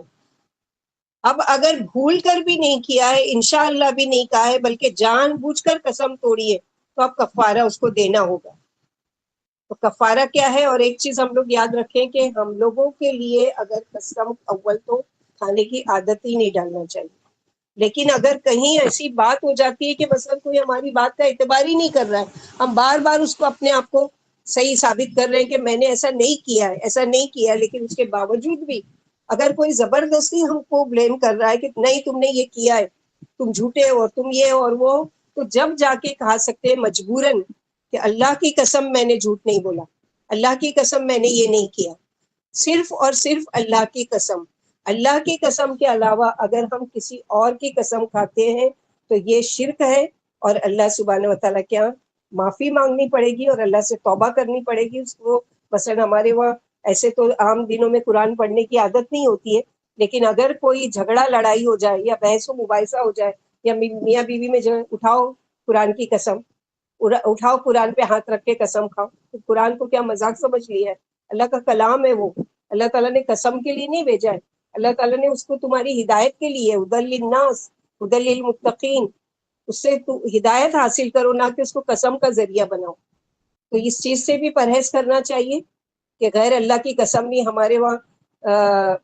اب اگر بھول کر بھی نہیں کیا ہے، انشاءاللہ بھی نہیں کہا ہے، بلکہ جان بوجھ کر قسم توڑی ہے، تو اب کفارہ اس کو دینا ہوگا۔ تو کفارہ کیا ہے؟ اور ایک چیز ہم لوگ یاد رکھیں کہ ہم لوگوں کے لیے اگر قسم اول تو کھانے کی عادت ہی نہیں ڈالنا چاہیے، لیکن اگر کہیں ایسی بات ہو جاتی ہے کہ مثلا کوئی ہماری بات کا اعتبار ہی نہیں کر رہا ہے، ہم بار بار اس کو اپنے آپ کو صحیح ثابت کر رہے ہیں کہ میں نے ایسا نہیں کیا ہے، ایسا نہیں کیا ہے، لیکن اس کے باوجود بھی اگر کوئی زبردستی ہم کو بلیم کر رہا ہے کہ نہیں تم نے یہ کیا ہے، تم جھوٹے ہو، تم یہ اور وہ، تو جب جا کے کہا سکتے ہیں مجبوراً کہ اللہ کی قسم میں نے جھوٹ نہیں بولا، اللہ کی قسم میں نے یہ نہیں کیا، صرف اور صرف اللہ کی قسم۔ اللہ کی قسم کے علاوہ اگر ہم کسی اور کی قسم کھاتے ہیں تو یہ شرک ہے، اور اللہ سبحانہ وتعالیٰ کیا معافی مانگنی پڑے گی اور اللہ سے توبہ کرنی پڑے گی اس کو۔ مثلا ہمارے وہاں ایسے تو عام دنوں میں قرآن پڑھنے کی عادت نہیں ہوتی ہے، لیکن اگر کوئی جھگڑا لڑائی ہو جائے یا بحث و مباحثہ ہو جائے یا میاں بیوی میں جو ہے، اٹھاؤ قرآن کی قسم، اٹھاؤ قرآن پہ ہاتھ رکھ کے قسم کھاؤ، تو قرآن کو کیا مذاق سمجھ لیا ہے؟ اللہ کا کلام ہے وہ، اللہ تعالیٰ نے قسم کے لیے نہیں بھیجا ہے، اللہ تعالیٰ نے اس کو تمہاری ہدایت کے لیے، ہدی للناس ہدی للمتقین، اس سے تو ہدایت حاصل کرو، نہ کہ اس کو قسم کا ذریعہ بناؤ۔ تو اس چیز سے بھی پرہیز کرنا چاہیے کہ غیر اللہ کی قسم نہیں۔ ہمارے وہاں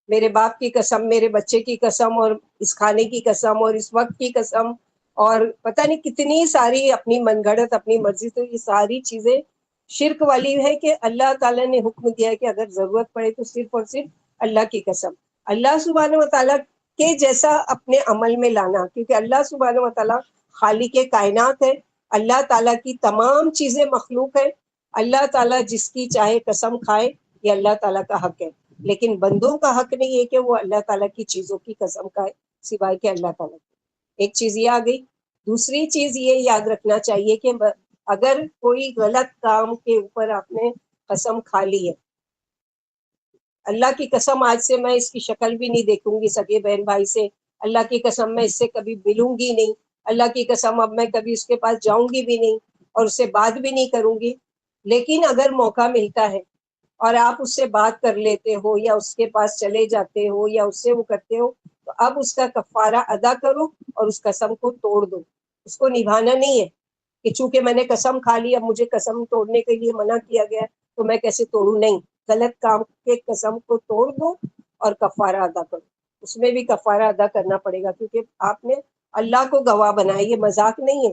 میرے باپ کی قسم، میرے بچے کی قسم، اور اس کھانے کی قسم، اور اس وقت کی قسم، اور پتہ نہیں کتنی ساری اپنی من گھڑت اپنی مرضی، تو یہ ساری چیزیں شرک والی ہے کہ اللہ تعالیٰ نے حکم دیا ہے کہ اگر ضرورت پڑے تو صرف اور صرف اللہ کی قسم، اللہ سبحانہ و تعالیٰ کے جیسا اپنے عمل میں لانا، کیونکہ اللہ سبحانہ و تعالیٰ خالق کائنات ہے، اللہ تعالیٰ کی تمام چیزیں مخلوق ہے، اللہ تعالیٰ جس کی چاہے قسم کھائے، یہ اللہ تعالیٰ کا حق ہے، لیکن بندوں کا حق نہیں ہے کہ وہ اللہ تعالیٰ کی چیزوں کی قسم کھائے سوائے کہ اللہ تعالیٰ کی۔ ایک چیز یہ آ گئی۔ دوسری چیز یہ یاد رکھنا چاہیے کہ اگر کوئی غلط کام کے اوپر آپ نے قسم کھا لی ہے، اللہ کی قسم آج سے میں اس کی شکل بھی نہیں دیکھوں گی سگے بہن بھائی سے، اللہ کی قسم میں اس سے کبھی ملوں گی نہیں، اللہ کی قسم اب میں کبھی اس کے پاس جاؤں گی بھی نہیں اور اس سے بات بھی نہیں کروں گی، لیکن اگر موقع ملتا ہے اور آپ اس سے بات کر لیتے ہو یا اس کے پاس چلے جاتے ہو یا اس سے وہ کرتے ہو، تو اب اس کا کفارہ ادا کرو اور اس قسم کو توڑ دو۔ اس کو نبھانا نہیں ہے کہ چونکہ میں نے قسم کھا لی اب مجھے قسم توڑنے کے لیے منع کیا گیا تو میں کیسے توڑوں، نہیں، غلط کام کے قسم کو توڑ دو اور کفارہ ادا کرو۔ اس میں بھی کفارہ ادا کرنا پڑے گا، کیونکہ آپ نے اللہ کو گواہ بنایا، یہ مذاق نہیں ہے،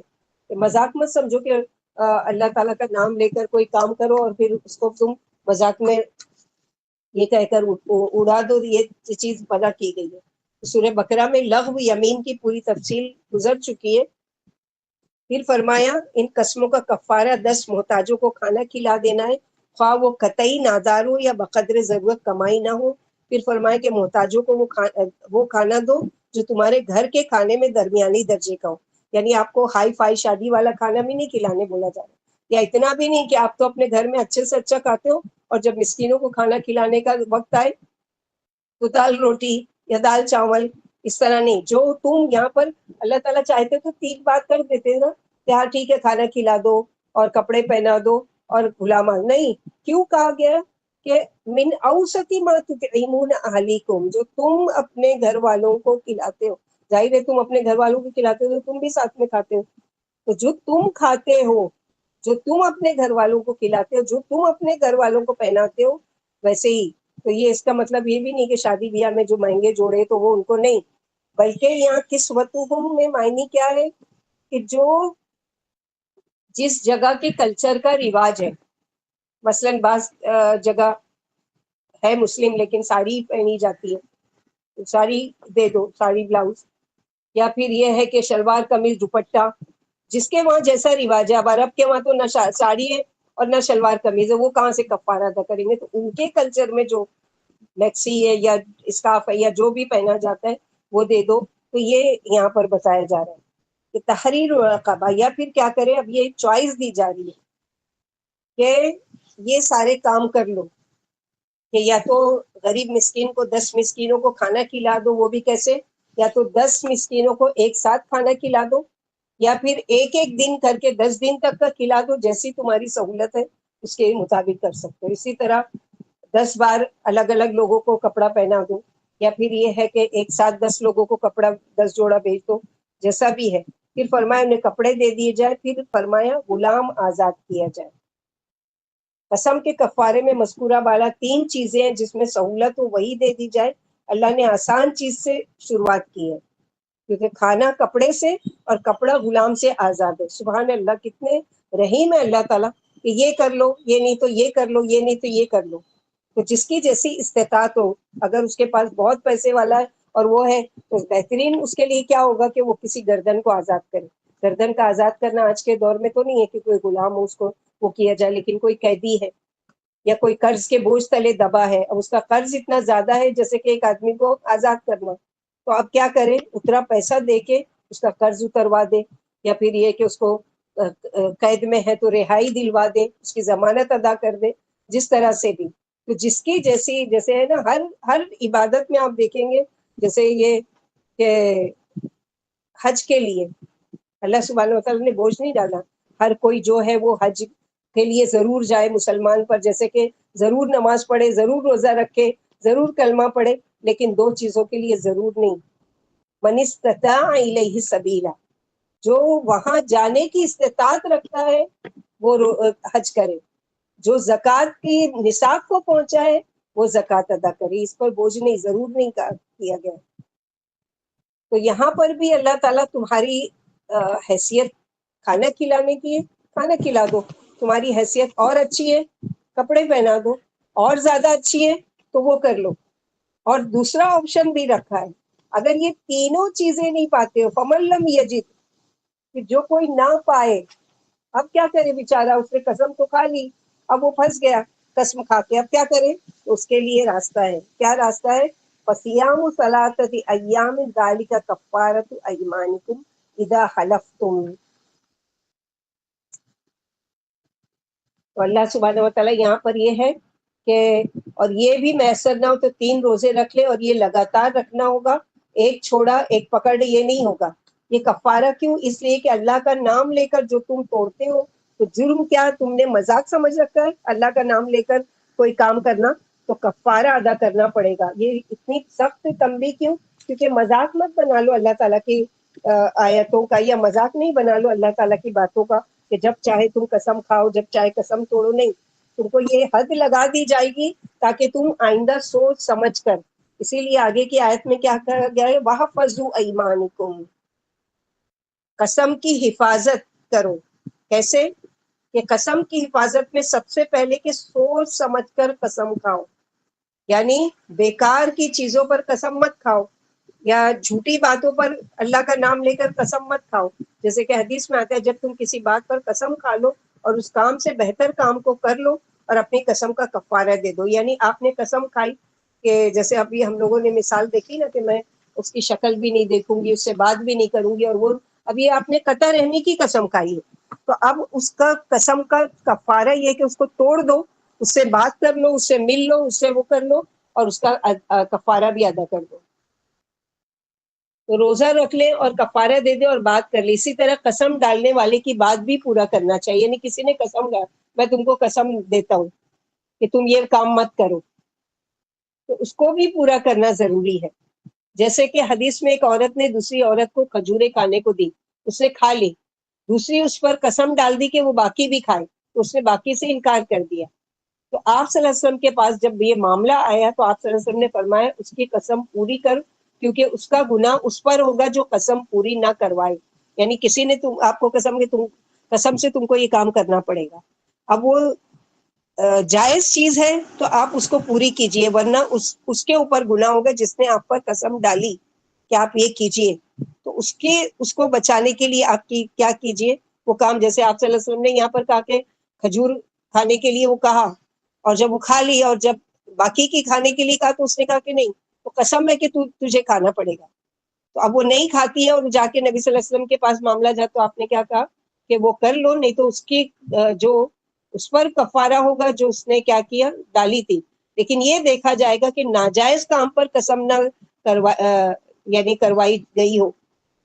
یہ مذاق مت سمجھو کہ اللہ تعالیٰ کا نام لے کر کوئی کام کرو اور پھر اس کو تم مذاق میں یہ کہہ کر اڑا دو، یہ چیز منع کی گئی ہے۔ سورہ بقرہ میں لغو یمین کی پوری تفصیل گزر چکی ہے۔ پھر فرمایا ان قسموں کا کفارہ 10 محتاجوں کو کھانا کھلا دینا ہے، خواہ وہ قطعی نادار ہو یا بقدر ضرورت کمائی نہ ہو۔ پھر فرمایا کہ محتاجوں کو وہ کھانا دو جو تمہارے گھر کے کھانے میں درمیانی درجے کا ہو، یعنی آپ کو ہائی فائی شادی والا کھانا بھی نہیں کھلانے بولا جا رہا، یا اتنا بھی نہیں کہ آپ تو اپنے گھر میں اچھے سے اچھا کھاتے ہو اور جب مسکینوں کو کھانا کھلانے کا وقت آئے تو دال روٹی یا دال چاول، اس طرح نہیں۔ جو تم یہاں پر اللہ تعالیٰ چاہتے تو ٹھیک بات کر دیتے نا کہ ہاں ٹھیک ہے کھانا کھلا دو اور کپڑے پہنا دو اور غلامان، نہیں، کیوں کہا گیا کہ من اوسطی ما تطعمون اہلیکم، جو تم اپنے گھر والوں کو کھلاتے ہو، ظاہر ہے تم اپنے گھر والوں کو کھلاتے ہو تو تم بھی ساتھ میں کھاتے ہو، تو جو تم کھاتے ہو، جو تم اپنے گھر والوں کو کھلاتے ہو، جو تم اپنے گھر والوں کو پہناتے ہو، ویسے ہی۔ تو یہ اس کا مطلب یہ بھی نہیں کہ شادی بیاہ میں جو مہنگے جوڑے تو وہ ان کو نہیں، بلکہ یہاں کسوتہم میں معنی کیا ہے کہ جو جس جگہ کے کلچر کا رواج ہے، مثلا بعض جگہ ہے مسلم لیکن ساڑی پہنی جاتی ہے، ساڑی دے دو، ساڑی بلاؤز، یا پھر یہ ہے کہ شلوار قمیض دوپٹہ، جس کے وہاں جیسا رواج ہے۔ اب عرب کے وہاں تو نہ ساڑی ہے اور نہ شلوار قمیض ہے، وہ کہاں سے کفارہ ادا کریں گے؟ تو ان کے کلچر میں جو میکسی ہے یا اسکارف ہے یا جو بھی پہنا جاتا ہے وہ دے دو، تو یہ یہاں پر بتایا جا رہا ہے۔ کہ تحریر رقبہ، یا پھر کیا کرے، اب یہ چوائس دی جا رہی ہے کہ یہ سارے کام کر لو، کہ یا تو غریب مسکین کو 10 مسکینوں کو کھانا کھلا دو، وہ بھی کیسے، یا تو 10 مسکینوں کو ایک ساتھ کھانا کھلا دو، یا پھر ایک ایک دن کر کے 10 دن تک کا کھلا دو، جیسی تمہاری سہولت ہے اس کے مطابق کر سکتے ہو۔ اسی طرح 10 بار الگ الگ لوگوں کو کپڑا پہنا دو، یا پھر یہ ہے کہ ایک ساتھ 10 لوگوں کو کپڑا 10 جوڑا بھیج دو، جیسا بھی ہے۔ پھر فرمایا انہیں کپڑے دے دیے جائے، پھر فرمایا غلام آزاد کیا جائے۔ قسم کے کفارے میں مذکورہ بالا 3 چیزیں ہیں جس میں سہولت ہو وہی دے دی جائے۔ اللہ نے آسان چیز سے شروعات کی ہے، کیونکہ کھانا کپڑے سے اور کپڑا غلام سے آزاد ہے۔ سبحان اللہ، کتنے رحیم ہے اللہ تعالیٰ، کہ یہ کر لو، یہ نہیں تو یہ کر لو، یہ نہیں تو یہ کر لو۔ تو جس کی جیسی استطاعت ہو، اگر اس کے پاس بہت پیسے والا ہے اور وہ ہے تو بہترین اس کے لیے کیا ہوگا کہ وہ کسی گردن کو آزاد کرے۔ گردن کا آزاد کرنا آج کے دور میں تو نہیں ہے کہ کوئی غلام ہو اس کو وہ کیا جائے، لیکن کوئی قیدی ہے یا کوئی قرض کے بوجھ تلے دبا ہے، اب اس کا قرض اتنا زیادہ ہے جیسے کہ ایک آدمی کو آزاد کرنا، تو اب کیا کرے، اتنا پیسہ دے کے اس کا قرض اتروا دے، یا پھر یہ کہ اس کو قید میں ہے تو رہائی دلوا دے، اس کی ضمانت ادا کر دے، جس طرح سے بھی۔ تو جس کی جیسی، جیسے ہے نا، ہر عبادت میں آپ دیکھیں گے، جیسے یہ کہ حج کے لیے اللہ سبحانہ وتعالیٰ نے بوجھ نہیں ڈالا، ہر کوئی جو ہے وہ حج کے لیے ضرور جائے مسلمان پر، جیسے کہ ضرور نماز پڑھے، ضرور روزہ رکھے، ضرور کلمہ پڑھے، لیکن 2 چیزوں کے لیے ضرور نہیں۔ من استطاع الیہ سبیلا، جو وہاں جانے کی استطاعت رکھتا ہے وہ حج کرے، جو زکوٰۃ کی نصاب کو پہنچا ہے وہ زکوٰۃ ادا کرے، اس پر بوجھ نہیں، ضرور نہیں کیا گیا۔ تو یہاں پر بھی اللہ تعالیٰ تمہاری حیثیت کھانا کھلانے کی ہے، کھانا کھلا دو، تمہاری حیثیت اور اچھی ہے، کپڑے پہنا دو، اور زیادہ اچھی ہے تو وہ کر لو۔ اور دوسرا آپشن بھی رکھا ہے، اگر یہ تینوں چیزیں نہیں پاتے ہو، فمن لم یجد، کہ جو کوئی نہ پائے، اب کیا کرے بیچارہ، اس نے قسم تو کھا لی، اب وہ پھنس گیا قسم کھا کے، اب کیا کرے، تو اس کے لیے راستہ ہے۔ کیا راستہ ہے؟ فصیام ثلاثۃ ایام ذالک کفارۃ ایمانکم اذا حلفتم۔ تو اللہ سبحانہ وتعالیٰ یہاں پر یہ ہے کہ اور یہ بھی میسر نہ ہو تو 3 روزے رکھ لے، اور یہ لگاتار رکھنا ہوگا، ایک چھوڑا ایک پکڑ یہ نہیں ہوگا۔ یہ کفارہ کیوں؟ اس لیے کہ اللہ کا نام لے کر جو تم توڑتے ہو، تو جرم کیا تم نے مذاق سمجھ رکھا ہے اللہ کا نام لے کر کوئی کام کرنا، تو کفارہ ادا کرنا پڑے گا۔ یہ اتنی سخت تنبیہ کیوں؟ کیونکہ مذاق مت بنا لو اللہ تعالیٰ کی آیتوں کا، یا مذاق نہیں بنا لو اللہ تعالیٰ کی باتوں کا کہ جب چاہے تم قسم کھاؤ، جب چاہے قسم توڑو، نہیں، تم کو یہ حد لگا دی جائے گی تاکہ تم آئندہ سوچ سمجھ کر۔ اسی لیے آگے کی آیت میں کیا کہا گیا ہے، وَحْفَظُوا أَيْمَانَكُمْ، قسم کی حفاظت کرو۔ کیسے؟ کہ قسم کی حفاظت میں سب سے پہلے کہ سوچ سمجھ کر قسم کھاؤ، یعنی بیکار کی چیزوں پر قسم مت کھاؤ، یا جھوٹی باتوں پر اللہ کا نام لے کر قسم مت کھاؤ۔ جیسے کہ حدیث میں آتا ہے، جب تم کسی بات پر قسم کھا لو اور اس کام سے بہتر کام کو کر لو اور اپنی قسم کا کفارہ دے دو۔ یعنی آپ نے قسم کھائی کہ جیسے ابھی ہم لوگوں نے مثال دیکھی نا کہ میں اس کی شکل بھی نہیں دیکھوں گی، اس سے بات بھی نہیں کروں گی، اور وہ ابھی آپ نے قطع رحمی کی قسم کھائی ہے، تو اب اس کا قسم کا کفارہ یہ کہ اس کو توڑ دو، اس سے بات کر لو، اس سے مل لو، اس سے وہ کر لو، اور اس کا کفارہ بھی ادا کر دو۔ تو روزہ رکھ لے اور کفارہ دے دے اور بات کر لے۔ اسی طرح قسم ڈالنے والے کی بات بھی پورا کرنا چاہیے، یعنی کسی نے قسم ڈال، میں تم کو قسم دیتا ہوں کہ تم یہ کام مت کرو، تو اس کو بھی پورا کرنا ضروری ہے۔ جیسے کہ حدیث میں ایک عورت نے دوسری عورت کو کھجوریں کھانے کو دی، اس نے کھا لی، دوسری اس پر قسم ڈال دی کہ وہ باقی بھی کھائے، تو اس نے باقی سے انکار کر دیا۔ تو آپ صلی اللہ علیہ وسلم کے پاس جب یہ معاملہ آیا تو آپ صلی اللہ علیہ وسلم نے فرمایا اس کی قسم پوری کر، کیونکہ اس کا گناہ اس پر ہوگا جو قسم پوری نہ کروائے۔ یعنی کسی نے آپ کو قسم سے تم کو یہ کام کرنا پڑے گا، اب وہ جائز چیز ہے تو آپ اس کو پوری کیجئے، ورنہ اس کے اوپر گناہ ہوگا جس نے آپ پر قسم ڈالی کہ آپ یہ کیجئے۔ تو اس کو بچانے کے لیے آپ کی کیا کیجئے وہ کام، جیسے آپ صلی اللہ علیہ وسلم نے یہاں پر کہا کہ کھجور کھانے کے لیے وہ کہا، اور جب وہ کھا لی اور جب باقی کی کھانے کے لیے کہا تو اس نے کہا کہ نہیں، تو قسم ہے کہ تجھے کھانا پڑے گا۔ تو اب وہ نہیں کھاتی ہے اور جا کے نبی صلی اللہ علیہ وسلم کے پاس معاملہ جا تو آپ نے کیا کہا کہ وہ کر لو، نہیں تو اس کی جو اس پر کفارہ ہوگا جو اس نے کیا کیا ڈالی تھی. لیکن یہ دیکھا جائے گا کہ ناجائز کام پر قسم نہ یعنی کروائی گئی ہو،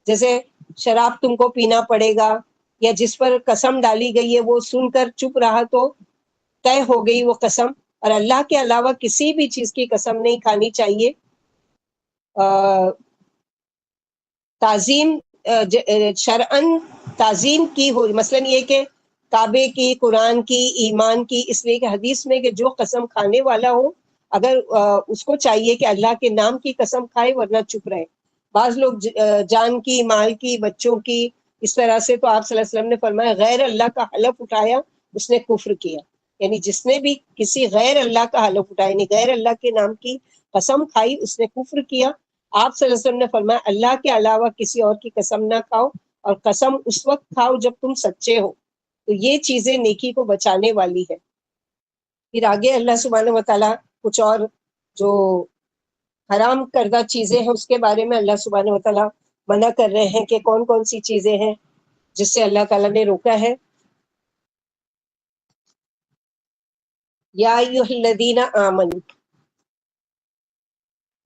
جیسے شراب تم کو پینا پڑے گا، یا جس پر قسم ڈالی گئی ہے وہ سن کر چپ رہا تو طے ہو گئی وہ قسم. اور اللہ کے علاوہ کسی بھی چیز کی قسم نہیں کھانی چاہیے. تعظیم شرعن تعظیم کی ہو، مثلا یہ کہ کعبے کی، قرآن کی، ایمان کی، اس لیے کہ حدیث میں کہ جو قسم کھانے والا ہو اگر اس کو چاہیے کہ اللہ کے نام کی قسم کھائے ورنہ چپ رہے. بعض لوگ جان کی، مال کی، بچوں کی، اس طرح سے، تو آپ صلی اللہ علیہ وسلم نے فرمایا غیر اللہ کا حلف اٹھایا اس نے کفر کیا. یعنی جس نے بھی کسی غیر اللہ کا حلف اٹھایا یعنی غیر اللہ کے نام کی قسم کھائی اس نے کفر کیا. آپ صلی اللہ علیہ وسلم نے فرمایا اللہ کے علاوہ کسی اور کی قسم نہ کھاؤ، اور قسم اس وقت کھاؤ جب تم سچے ہو. تو یہ چیزیں نیکی کو بچانے والی ہے. پھر آگے اللہ سبحانہ و تعالیٰ کچھ اور جو حرام کردہ چیزیں ہیں اس کے بارے میں اللہ سبحانہ و تعالیٰ منع کر رہے ہیں کہ کون کون سی چیزیں ہیں جس سے اللہ تعالیٰ نے روکا ہے. یا ایھا الذین آمنوا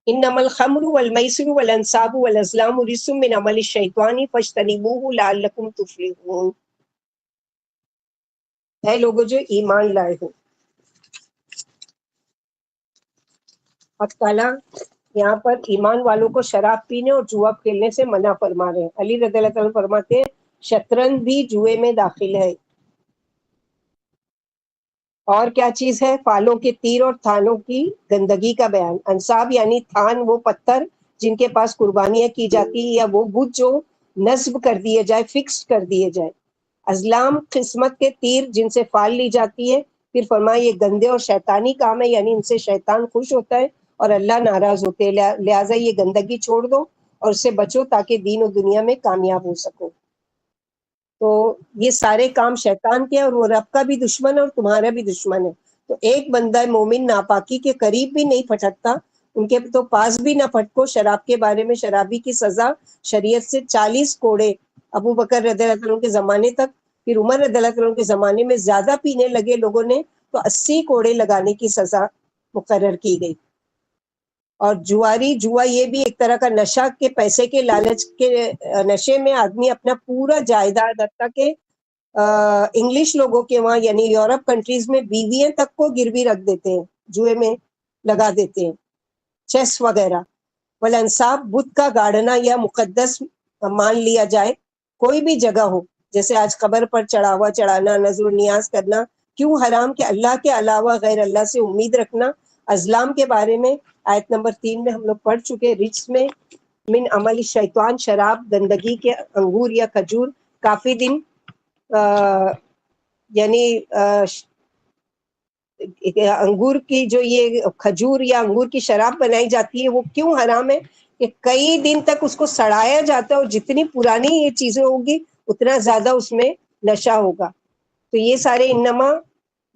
انما الخمر والمیسر والانصاب والازلام رجس من عمل الشیطان فاجتنبوہ لعلکم تفلحون. اے لوگوں جو ایمان لائے ہو، حق تعالیٰ یہاں پر ایمان والوں کو شراب پینے اور جوا کھیلنے سے منع فرما رہے ہیں. علی رضی اللہ تعالیٰ فرماتے ہیں شطرنج بھی جوئے میں داخل ہے. اور کیا چیز ہے؟ فالوں کے تیر اور تھانوں کی گندگی کا بیان. انصاب یعنی تھان وہ پتھر جن کے پاس قربانیاں کی جاتی یا وہ بت جو نصب کر دیے جائے، فکس کر دیے جائے. ازلام قسمت کے تیر جن سے فال لی جاتی ہے. پھر فرمایا یہ گندے اور شیطانی کام ہے، یعنی ان سے شیطان خوش ہوتا ہے اور اللہ ناراض ہوتے ہیں، لہٰذا یہ گندگی چھوڑ دو اور اس سے بچو تاکہ دین و دنیا میں کامیاب ہو سکو. تو یہ سارے کام شیطان کے اور وہ رب کا بھی دشمن ہے اور تمہارا بھی دشمن ہے. تو ایک بندہ مومن ناپاکی کے قریب بھی نہیں پھٹکتا، ان کے تو پاس بھی نہ پھٹکو. شراب کے بارے میں شرابی کی سزا شریعت سے 40 کوڑے ابو بکر رضی اللہ عنہ کے زمانے تک، پھر عمر رضی اللہ عنہ کے زمانے میں زیادہ پینے لگے لوگوں نے تو 80 کوڑے لگانے کی سزا مقرر کی گئی. اور جوا یہ بھی ایک طرح کا نشہ کے پیسے کے لالچ کے نشے میں آدمی اپنا پورا جائیداد حتیٰ کہ انگلش لوگوں کے وہاں یعنی یورپ کنٹریز میں بیویاں تک کو گروی رکھ دیتے ہیں، جوئے میں لگا دیتے ہیں، چیس وغیرہ. والانصاب بت کا گاڑنا یا مقدس مان لیا جائے کوئی بھی جگہ ہو، جیسے آج قبر پر چڑھاوا چڑھانا، نذر و نیاز کرنا. کیوں حرام؟ کہ اللہ کے علاوہ غیر اللہ سے امید رکھنا. ازلام کے بارے میں آیت نمبر 3 میں ہم لوگ پڑھ چکے. رجس میں من عمل شیطان شراب، گندگی کے انگور یا کھجور. کافی دن یعنی انگور کی جو یہ کھجور یا انگور کی شراب بنائی جاتی ہے وہ کیوں حرام ہے؟ کہ کئی دن تک اس کو سڑایا جاتا ہے اور جتنی پرانی یہ چیزیں ہوگی اتنا زیادہ اس میں نشہ ہوگا. تو یہ سارے انما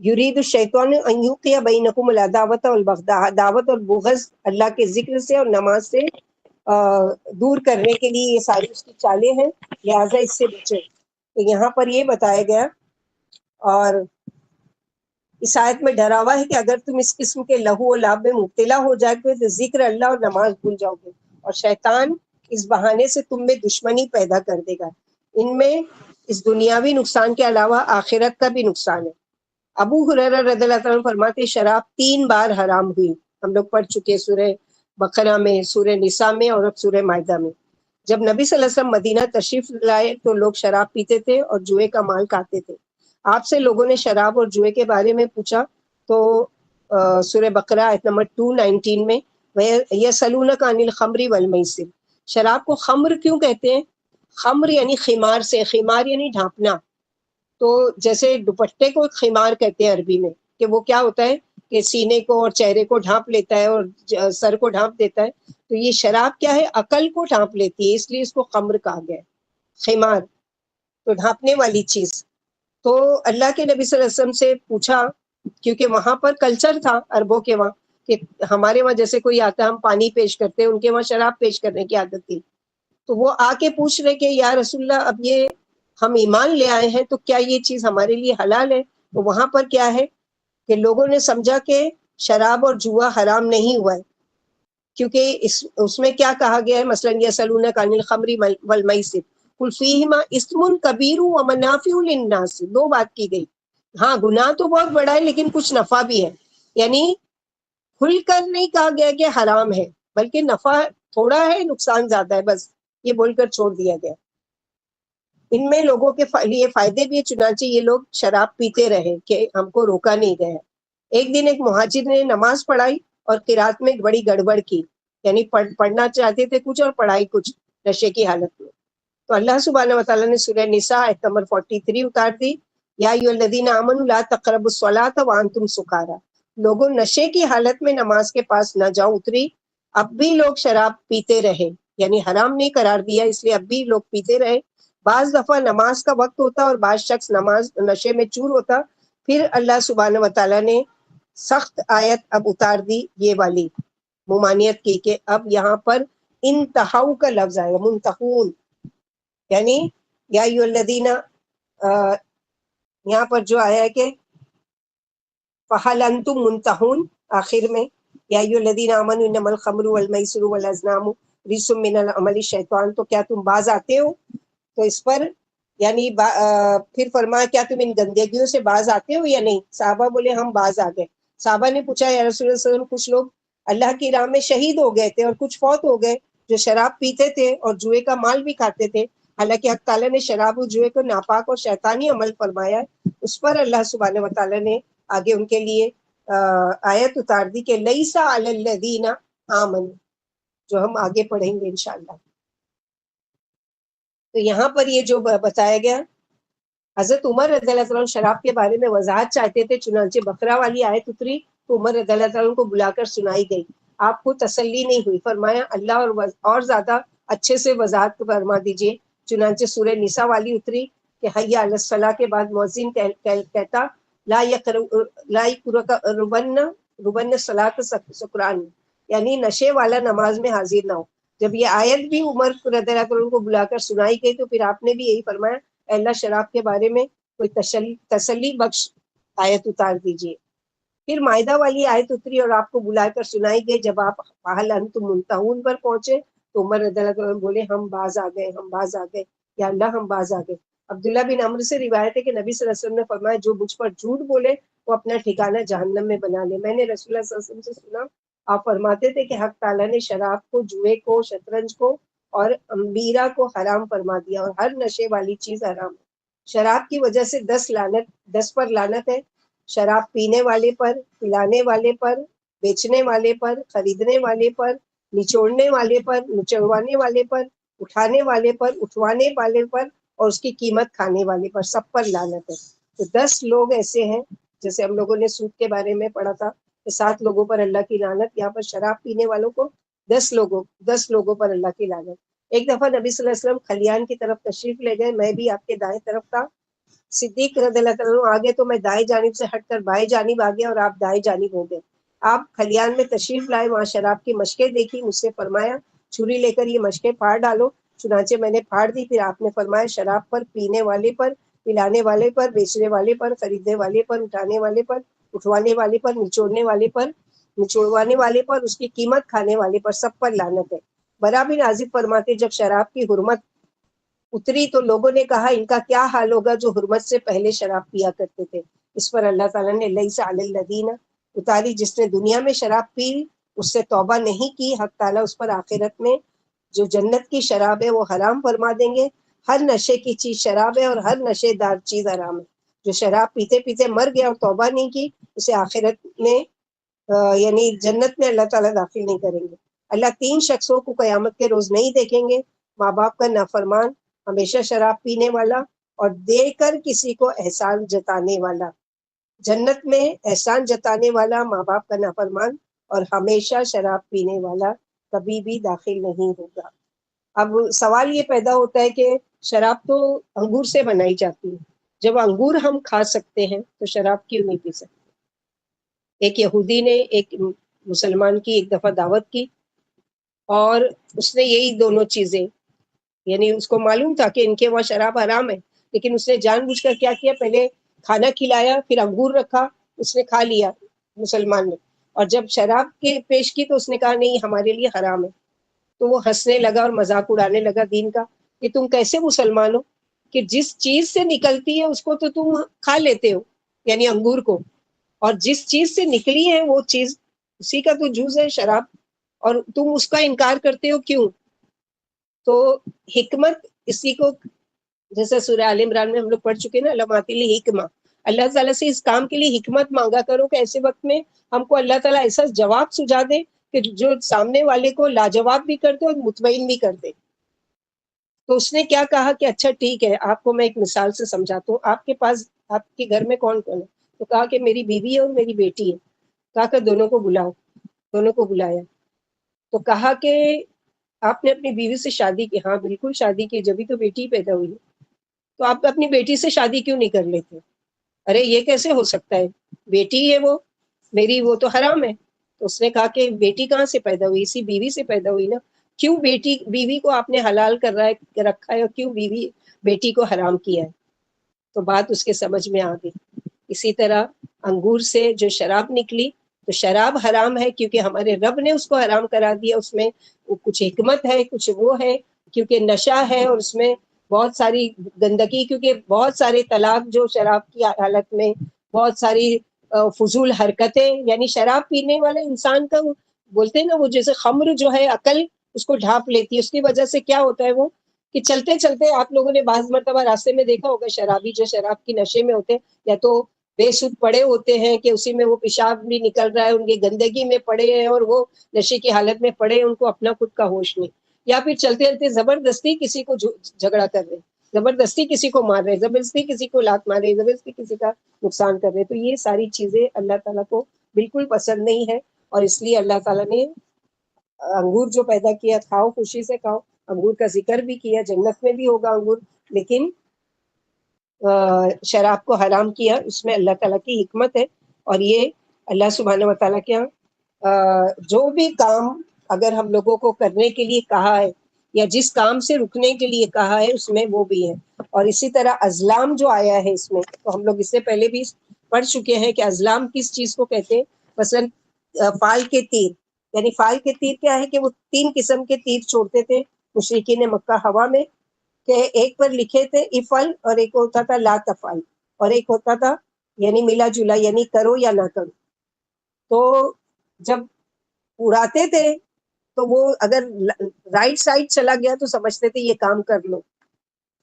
یرید الشیطان ان یوقع بینکم العداوۃ والبغضاء، عداوت اور بغض اللہ کے ذکر سے اور نماز سے دور کرنے کے لیے یہ ساری اس کی چالیں ہیں، لہٰذا اس سے بچیں. تو یہاں پر یہ بتایا گیا اور اس آیت میں ڈراوا ہے کہ اگر تم اس قسم کے لہو و لعب میں مبتلا ہو جائے تو ذکر اللہ اور نماز بھول جاؤ گے اور شیطان اس بہانے سے تم میں دشمنی پیدا کر دے گا. ان میں اس دنیاوی نقصان کے علاوہ آخرت کا بھی نقصان ہے. ابو ہریرہ رضی اللہ عنہ فرماتے شراب 3 بار حرام ہوئی. ہم لوگ پڑھ چکے سورہ بقرہ میں، سورہ نساء میں اور اب سورہ مائدہ میں. جب نبی صلی اللہ علیہ وسلم مدینہ تشریف لائے تو لوگ شراب پیتے تھے اور جوئے کا مال کھاتے تھے. آپ سے لوگوں نے شراب اور جوئے کے بارے میں پوچھا تو سورہ بقرہ آیت نمبر 219 میں یسألونک عن الخمر والمیسر، شراب کو خمر کیوں کہتے ہیں؟ خمر یعنی خمار سے، خمار یعنی ڈھانپنا. تو جیسے دوپٹے کو خمار کہتے ہیں عربی میں، کہ وہ کیا ہوتا ہے کہ سینے کو اور چہرے کو ڈھانپ لیتا ہے اور سر کو ڈھانپ دیتا ہے. تو یہ شراب کیا ہے؟ عقل کو ڈھانپ لیتی ہے، اس لیے اس کو خمر کہا گیا ہے، خمار تو ڈھانپنے والی چیز. تو اللہ کے نبی صلی اللہ علیہ وسلم سے پوچھا کیونکہ وہاں پر کلچر تھا عربوں کے وہاں کہ ہمارے وہاں جیسے کوئی آتا ہے ہم پانی پیش کرتے ہیں، ان کے وہاں شراب پیش کرنے کی عادت تھی. تو وہ آ کے پوچھ رہے کہ یا رسول اللہ اب یہ ہم ایمان لے آئے ہیں تو کیا یہ چیز ہمارے لیے حلال ہے؟ تو وہاں پر کیا ہے کہ لوگوں نے سمجھا کہ شراب اور جوا حرام نہیں ہوا ہے، کیونکہ اس میں کیا کہا گیا ہے، مثلا یسألونک عن الخمر والمیسر قل فیہما اسم کبیر ومنافع للناس، دو بات کی گئی. ہاں گناہ تو بہت بڑا ہے لیکن کچھ نفع بھی ہے، یعنی کھل کر نہیں کہا گیا کہ حرام ہے، بلکہ نفع تھوڑا ہے نقصان زیادہ ہے، بس یہ بول کر چھوڑ دیا گیا. ان میں لوگوں کے لیے فائدے بھی ہے، چنانچہ یہ لوگ شراب پیتے رہے کہ ہم کو روکا نہیں گیا. ایک دن ایک مہاجر نے نماز پڑھائی اور قرات میں ایک بڑی گڑبڑ کی، یعنی پڑھنا چاہتے تھے کچھ اور پڑھائی کچھ نشے کی حالت میں. تو اللہ سبحانہ وتعالیٰ نے سورہ نساء آیت نمبر 43 اتار دی، یا ایھا الذین آمنوا لا تقربوا الصلاۃ وانتم سکارا، لوگوں نشے کی حالت میں نماز کے پاس نہ جاؤ اتری. اب بھی لوگ شراب پیتے رہے، یعنی حرام نہیں قرار دیا اس لیے اب بھی لوگ پیتے رہے. بعض دفعہ نماز کا وقت ہوتا اور بعض شخص نماز نشے میں چور ہوتا. پھر اللہ سبحانہ وتعالیٰ نے سخت آیت اب اتار دی، یہ والی ممانعت کی کہ اب یہاں پر انتہاؤ کا لفظ آئے گا، منتہون، یعنی یا ایھا الذین، یہاں پر جو آیا ہے کہ فہل انتم منتہون، آخر میں یا ایھا الذین آمنوا انما الخمر والمیسر والازلام رجس من العمل الشیطان، تو کیا تم باز آتے ہو؟ تو اس پر یعنی پھر فرمایا کیا تم ان گندگیوں سے باز آتے ہو یا نہیں؟ صحابہ بولے ہم باز آ گئے. صحابہ نے پوچھا یا رسول اللہ صلی اللہ علیہ وسلم کچھ لوگ اللہ کی راہ میں شہید ہو گئے تھے اور کچھ فوت ہو گئے جو شراب پیتے تھے اور جوئے کا مال بھی کھاتے تھے، حالانکہ حق تعالیٰ نے شراب اور جوئے کو ناپاک اور شیطانی عمل فرمایا ہے. اس پر اللہ سبحانہ وتعالیٰ نے آگے ان کے لیے آیت اتار دی کہ لیس علی الذین آمنوا، جو ہم آگے پڑھیں گے انشاءاللہ. تو یہاں پر یہ جو بتایا گیا، حضرت عمر رضی اللہ عنہ شراب کے بارے میں وضاحت چاہتے تھے، چنانچہ بقرہ والی آیت اتری تو عمر رضی اللہ عنہ کو بلا کر سنائی گئی. آپ کو تسلی نہیں ہوئی، فرمایا اللہ اور زیادہ اچھے سے وضاحت فرما دیجئے. چنانچہ سورہ نساء والی اتری کہ حی علی الصلاۃ کے بعد مؤذن کہتا لا یقربن الصلاۃ سکران، یعنی نشے والا نماز میں حاضر نہ ہو. جب یہ آیت بھی عمر رضی اللہ عنہ کو بلا کر سنائی گئی تو پھر آپ نے بھی یہی فرمایا اے اللہ شراب کے بارے میں کوئی تسلی بخش آیت اتار دیجئے. پھر مائدہ والی آیت اتری اور آپ کو بلا کر سنائی گئی. جب آپ فہل انتم منتہون پر پہنچے تو عمر رضی اللہ عنہ بولے ہم باز آ گئے، ہم باز آ گئے، یا اللہ ہم باز آ گئے. عبداللہ بن عمرو سے روایت ہے کہ نبی صلی اللہ علیہ وسلم نے فرمایا جو مجھ پر جھوٹ بولے وہ اپنا ٹھکانہ جہنم میں بنا لے. میں نے رسول اللہ صلی اللہ علیہ وسلم سے سنا آپ فرماتے تھے کہ حق تعالیٰ نے شراب کو، جوئے کو، شطرنج کو اور امبیرا کو حرام فرما دیا اور ہر نشے والی چیز حرام ہے. شراب کی وجہ سے 10 پر لعنت ہے، شراب پینے والے پر، پلانے والے پر، بیچنے والے پر، خریدنے والے پر، نچوڑنے والے پر، نچوڑوانے والے پر، اٹھانے والے پر، اٹھوانے والے پر اور اس کی قیمت کھانے والے پر، سب پر لعنت ہے. تو 10 لوگ ایسے ہیں، جیسے ہم لوگوں نے سود کے بارے میں پڑھا تھا کہ 7 لوگوں پر اللہ کی لعنت، یہاں پر شراب پینے والوں کو 10 لوگوں پر اللہ کی لعنت. ایک دفعہ نبی صلی اللہ علیہ وسلم کھلیان کی طرف تشریف لے گئے، میں بھی آپ کے دائیں طرف تھا. صدیق رضی اللہ عنہ آگے تو میں دائیں جانب سے ہٹ کر بائیں جانب آ گیا اور آپ دائیں جانب ہو گئے. آپ کھلیان میں تشریف لائے، وہاں شراب کی مشکیں دیکھی، مجھ سے فرمایا چھری لے کر یہ مشکیں پھاڑ ڈالو. چنانچہ میں نے پھاڑ دی. پھر آپ نے فرمایا شراب پر، پینے والے پر، پلانے والے پر، بیچنے والے پر، خریدنے والے پر، اٹھانے والے پر، اٹھوانے والے پر، نچوڑنے والے پر، نچوڑوانے والے پر، اس کی قیمت کھانے والے پر، سب پر لعنت ہے. برا بن عازب فرماتے جب شراب کی حرمت اتری تو لوگوں نے کہا ان کا کیا حال ہوگا جو حرمت سے پہلے شراب پیا کرتے تھے. اس پر اللہ تعالیٰ نے لیس علی الذین اتاری، جس نے دنیا میں شراب پی اس سے توبہ نہیں کی، حق تعالیٰ اس پر آخرت میں جو جنت کی شراب ہے وہ حرام فرما دیں گے. ہر نشے کی چیز شراب ہے اور ہر نشے دار چیز حرام ہے. جو شراب پیتے پیتے مر گیا اور توبہ نہیں کی اسے آخرت میں یعنی جنت میں اللہ تعالیٰ داخل نہیں کریں گے. اللہ 3 شخصوں کو قیامت کے روز نہیں دیکھیں گے: ماں باپ کا نافرمان، ہمیشہ شراب پینے والا اور دے کر کسی کو احسان جتانے والا. جنت میں احسان جتانے والا، ماں باپ کا نافرمان اور ہمیشہ شراب پینے والا کبھی بھی داخل نہیں ہوگا. اب سوال یہ پیدا ہوتا ہے کہ شراب تو انگور سے بنائی جاتی ہے، جب انگور ہم کھا سکتے ہیں تو شراب کیوں نہیں پی سکتے؟ ایک یہودی نے ایک مسلمان کی ایک دفعہ دعوت کی اور اس نے یہی دونوں چیزیں یعنی اس کو معلوم تھا کہ ان کے وہاں شراب حرام ہے، لیکن اس نے جان بوجھ کر کیا کیا، پہلے کھانا کھلایا، پھر انگور رکھا، اس نے کھا لیا مسلمان نے، اور جب شراب کے پیش کی تو اس نے کہا نہیں ہمارے لیے حرام ہے. تو وہ ہنسنے لگا اور مذاق اڑانے لگا دین کا کہ تم کیسے مسلمان ہو کہ جس چیز سے نکلتی ہے اس کو تو تم کھا لیتے ہو، یعنی انگور کو، اور جس چیز سے نکلی ہے وہ چیز اسی کا تو جوز ہے شراب، اور تم اس کا انکار کرتے ہو کیوں؟ تو حکمت اسی کو، جیسے سورہ آل عمران میں ہم لوگ پڑھ چکے نا، علامات حکمہ، اللہ تعالیٰ سے اس کام کے لیے حکمت مانگا کرو کہ ایسے وقت میں ہم کو اللہ تعالیٰ ایسا جواب سجا دے کہ جو سامنے والے کو لاجواب بھی کرتے اور مطمئن بھی کرتے. تو اس نے کیا کہا کہ اچھا ٹھیک ہے، آپ کو میں ایک مثال سے سمجھاتا ہوں، آپ کے پاس آپ کے گھر میں کون کون ہے؟ تو کہا کہ میری بیوی ہے اور میری بیٹی ہے. کہا کہ دونوں کو بلاؤ. دونوں کو بلایا تو کہا کہ آپ نے اپنی بیوی سے شادی کی؟ ہاں بالکل شادی کی، جبھی تو بیٹی پیدا ہوئی. تو آپ اپنی بیٹی سے شادی کیوں نہیں کر لیتے؟ ارے یہ کیسے ہو سکتا ہے، بیٹی ہے وہ میری، وہ تو حرام ہے. تو اس نے کہا کہ بیٹی کہاں سے پیدا ہوئی؟ اسی بیوی سے پیدا ہوئی نا. کیوں بیوی کو آپ نے حلال کر رکھا ہے، اور کیوں بیٹی کو حرام کیا ہے؟ تو بات اس کے سمجھ میں آ گئی. اسی طرح انگور سے جو شراب نکلی، تو شراب حرام ہے کیونکہ ہمارے رب نے اس کو حرام کرا دیا، اس میں کچھ حکمت ہے، کچھ وہ ہے، کیونکہ نشہ ہے اور اس میں بہت ساری گندگی، کیونکہ بہت سارے طلاق جو شراب کی حالت میں، بہت ساری فضول حرکتیں، یعنی شراب پینے والے انسان کا بولتے ہیں نا، وہ جیسے خمر جو ہے عقل اس کو ڈھانپ لیتی ہے. اس کی وجہ سے کیا ہوتا ہے وہ کہ چلتے چلتے آپ لوگوں نے بعض مرتبہ راستے میں دیکھا ہوگا شرابی جو شراب کی نشے میں ہوتے ہیں، یا تو بے سود پڑے ہوتے ہیں کہ اسی میں وہ پیشاب بھی نکل رہا ہے، ان کی گندگی میں پڑے ہیں اور وہ نشے کی حالت میں پڑے ہیں، ان کو اپنا خود کا ہوش نہیں، یا پھر چلتے چلتے زبردستی کسی کو جھگڑا کر رہے، زبردستی کسی کو مار رہے، زبردستی کسی کو لات مار رہے، زبردستی کسی کا نقصان کر رہے. تو یہ ساری چیزیں اللہ تعالیٰ کو بالکل پسند نہیں ہے، اور اس لیے اللہ تعالیٰ نے انگور جو پیدا کیا، کھاؤ خوشی سے کھاؤ. انگور کا ذکر بھی کیا، جنت میں بھی ہوگا انگور، لیکن شراب کو حرام کیا. اس میں اللہ تعالیٰ کی حکمت ہے، اور یہ اللہ سبحانہ و تعالیٰ کے جو بھی کام اگر ہم لوگوں کو کرنے کے لیے کہا ہے، یا جس کام سے رکنے کے لیے کہا ہے، اس میں وہ بھی ہے. اور اسی طرح ازلام جو آیا ہے اس میں، تو ہم لوگ اس سے پہلے بھی پڑھ چکے ہیں کہ ازلام کس چیز کو کہتے ہیں. مثلا فال کے تیر، یعنی فال کے تیر کیا ہے کہ وہ 3 قسم کے تیر چھوڑتے تھے مشرکین مکہ ہوا میں، کہ ایک پر لکھے تھے افل، اور ایک ہوتا تھا لا تفعل، اور ایک ہوتا تھا یعنی ملا جلا، یعنی کرو یا نہ کرو. تو جب اڑاتے تھے تو وہ اگر رائٹ سائڈ چلا گیا تو سمجھتے تھے یہ کام کر لو،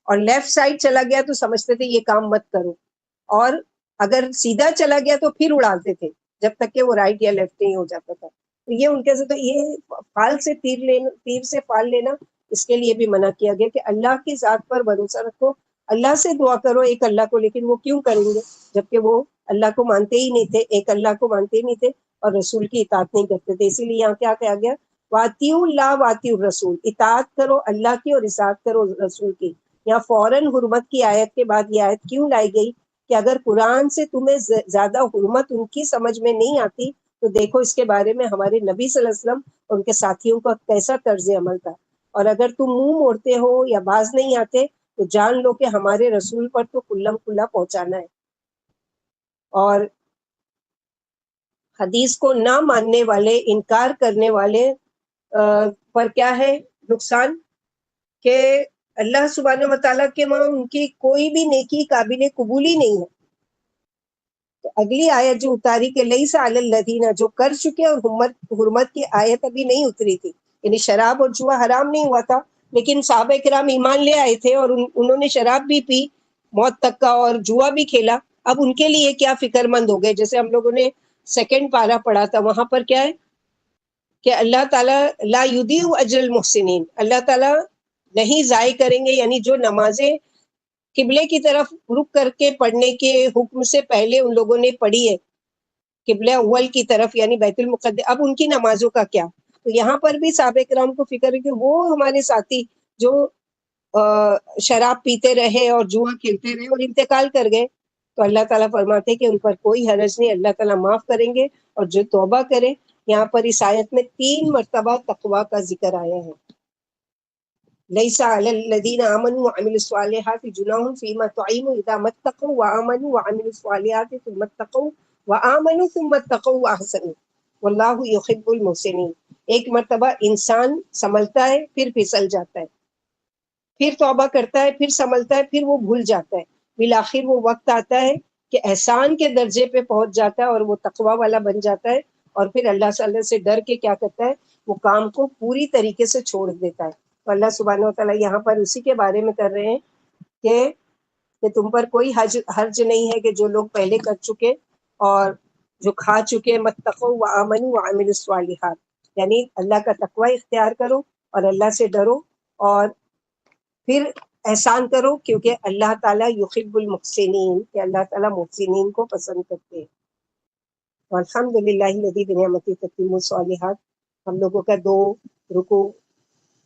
اور لیفٹ سائڈ چلا گیا تو سمجھتے تھے یہ کام مت کرو، اور اگر سیدھا چلا گیا تو پھر اڑاتے تھے جب تک کہ وہ رائٹ یا لیفٹ نہیں ہو جاتا تھا. تو یہ ان کے سے، تو یہ فال سے تیر سے فال لینا اس کے لیے بھی منع کیا گیا کہ اللہ کی ذات پر بھروسہ رکھو، اللہ سے دعا کرو ایک اللہ کو. لیکن وہ کیوں کریں گے جبکہ وہ اللہ کو مانتے ہی نہیں تھے، ایک اللہ کو مانتے ہی نہیں تھے، اور رسول کی اطاعت نہیں کرتے تھے. اسی لیے یہاں کیا کہا گیا، واطیعوا اللہ واطیعوا الرسول، اطاعت کرو اللہ کی اور اطاعت کرو رسول کی. یا فوراً حرمت کی آیت کے بعد یہ آیت کیوں لائی گئی کہ اگر قرآن سے تمہیں زیادہ حرمت ان کی سمجھ میں نہیں آتی تو دیکھو اس کے بارے میں ہمارے نبی صلی اللہ علیہ وسلم اور ان کے ساتھیوں کا کیسا طرز عمل تھا. اور اگر تم منہ موڑتے ہو یا باز نہیں آتے تو جان لو کہ ہمارے رسول پر تو کلم کلا پہنچانا ہے. اور حدیث کو نہ ماننے والے، انکار کرنے والے پر کیا ہے نقصان، کہ اللہ سبحانہ و تعالیٰ کے وہاں ان کی کوئی بھی نیکی قابل قبول ہی نہیں ہے. تو اگلی آیت جو اتاری کہ لیس علی الذین، جو کر چکے، اور حرمت کی آیت ابھی نہیں اتری تھی، یعنی شراب اور جوا حرام نہیں ہوا تھا، لیکن صحابہ کرام ایمان لے آئے تھے اور انہوں نے شراب بھی پی موت تک کا اور جوا بھی کھیلا. اب ان کے لیے کیا فکر مند ہو گئے. جیسے ہم لوگوں نے 2 پارہ پڑھا تھا، وہاں پر کیا ہے کہ اللہ تعالیٰ لا یضیع اجر المحسنین، اللہ تعالیٰ نہیں ضائع کریں گے، یعنی جو نمازیں قبلے کی طرف رک کر کے پڑھنے کے حکم سے پہلے ان لوگوں نے پڑھی ہے قبلہ اول کی طرف یعنی بیت المقدس، اب ان کی نمازوں کا کیا. تو یہاں پر بھی صحابہ کرام کو فکر ہے کہ وہ ہمارے ساتھی جو شراب پیتے رہے اور جوا کھیلتے رہے اور انتقال کر گئے، تو اللہ تعالیٰ فرماتے کہ ان پر کوئی حرج نہیں، اللہ تعالیٰ معاف کریں گے، اور جو توبہ کرے. یہاں پر اس آیت میں 3 مرتبہ تقویٰ کا ذکر آیا ہے. ليس على الذين آمنوا وعملوا الصالحات جناح فيما طعموا إذا ما اتقوا وآمنوا وعملوا الصالحات ثم اتقوا وآمنوا ثم اتقوا وأحسنوا واللہ يحب المحسنین. ایک مرتبہ انسان سنبھلتا ہے پھر پھسل جاتا ہے، پھر توبہ کرتا ہے، پھر سنبھلتا ہے، پھر وہ بھول جاتا ہے، بالآخر وہ وقت آتا ہے کہ احسان کے درجے پہ پہنچ جاتا ہے اور وہ تقوی والا بن جاتا ہے، اور پھر اللہ تعالیٰ سے ڈر کے کیا کرتا ہے، وہ کام کو پوری طریقے سے چھوڑ دیتا ہے. تو اللہ سبحانہ و تعالیٰ یہاں پر اسی کے بارے میں کر رہے ہیں کہ تم پر کوئی حرج نہیں ہے کہ جو لوگ پہلے کر چکے اور جو کھا چکے، متقوا وآمنوا وعملوا الصالحات، یعنی اللہ کا تقوی اختیار کرو اور اللہ سے ڈرو اور پھر احسان کرو، کیونکہ اللہ تعالیٰ یحب المحسنین، کہ اللہ تعالیٰ محسنین کو پسند کرتے ہیں. الحمد للہ الذی بنعمتہ تتم الصالحات. ہم لوگوں کا 2 رکوع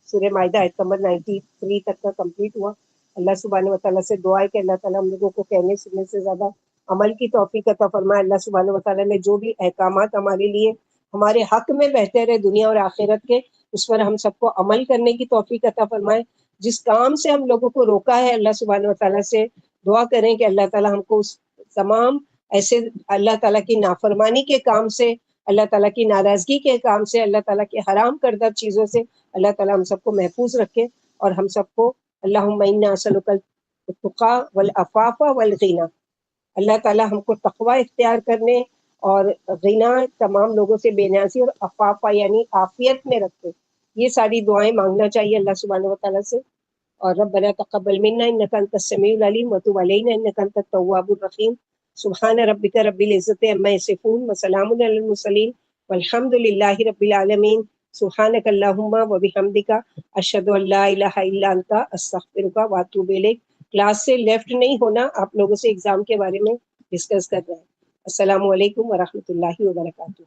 سورہ مائدہ آیت نمبر 93 تک کا کمپلیٹ ہوا. اللہ سبحانہ و تعالیٰ سے دعا ہے کہ اللہ تعالیٰ ہم لوگوں کو کہنے سننے سے زیادہ عمل کی توفیق عطا فرمائے. اللہ سبحانہ و تعالیٰ نے جو بھی احکامات ہمارے لیے ہمارے حق میں بہتر ہے دنیا اور آخرت کے، اس پر ہم سب کو عمل کرنے کی توفیق عطا فرمائے. جس کام سے ہم لوگوں کو روکا ہے، اللہ سبحانہ و تعالیٰ سے دعا کریں کہ اللہ تعالیٰ ہم کو اس تمام ایسے اللہ تعالیٰ کی نافرمانی کے کام سے، اللہ تعالیٰ کی ناراضگی کے کام سے، اللہ تعالیٰ کے حرام کردہ چیزوں سے اللہ تعالیٰ ہم سب کو محفوظ رکھے، اور ہم سب کو اللہم انا نسألک التقی والعفاف والغنی، اللہ تعالیٰ ہم کو تقوی اختیار کرنے اور غنا، تمام لوگوں سے بے نیازی، اور عفاف یعنی عافیت میں رکھے. یہ ساری دعائیں مانگنا چاہیے اللہ سبحانہ و تعالیٰ سے. اور ربنا تقبل منا انک انت السمیع العلیم وتب علینا انک انت التواب الرحیم. سبحان ربک رب العزۃ عما یصفون وسلام علی المرسلین والحمد للہ رب العالمین. سبحانک اللہم وبحمدک اشہد ان لا الہ الا انت استغفرک واتوب الیک. کلاس سے لیفٹ نہیں ہونا، آپ لوگوں سے ایگزام کے بارے میں ڈسکس کر رہے ہیں. السلام علیکم ورحمۃ اللہ وبرکاتہ.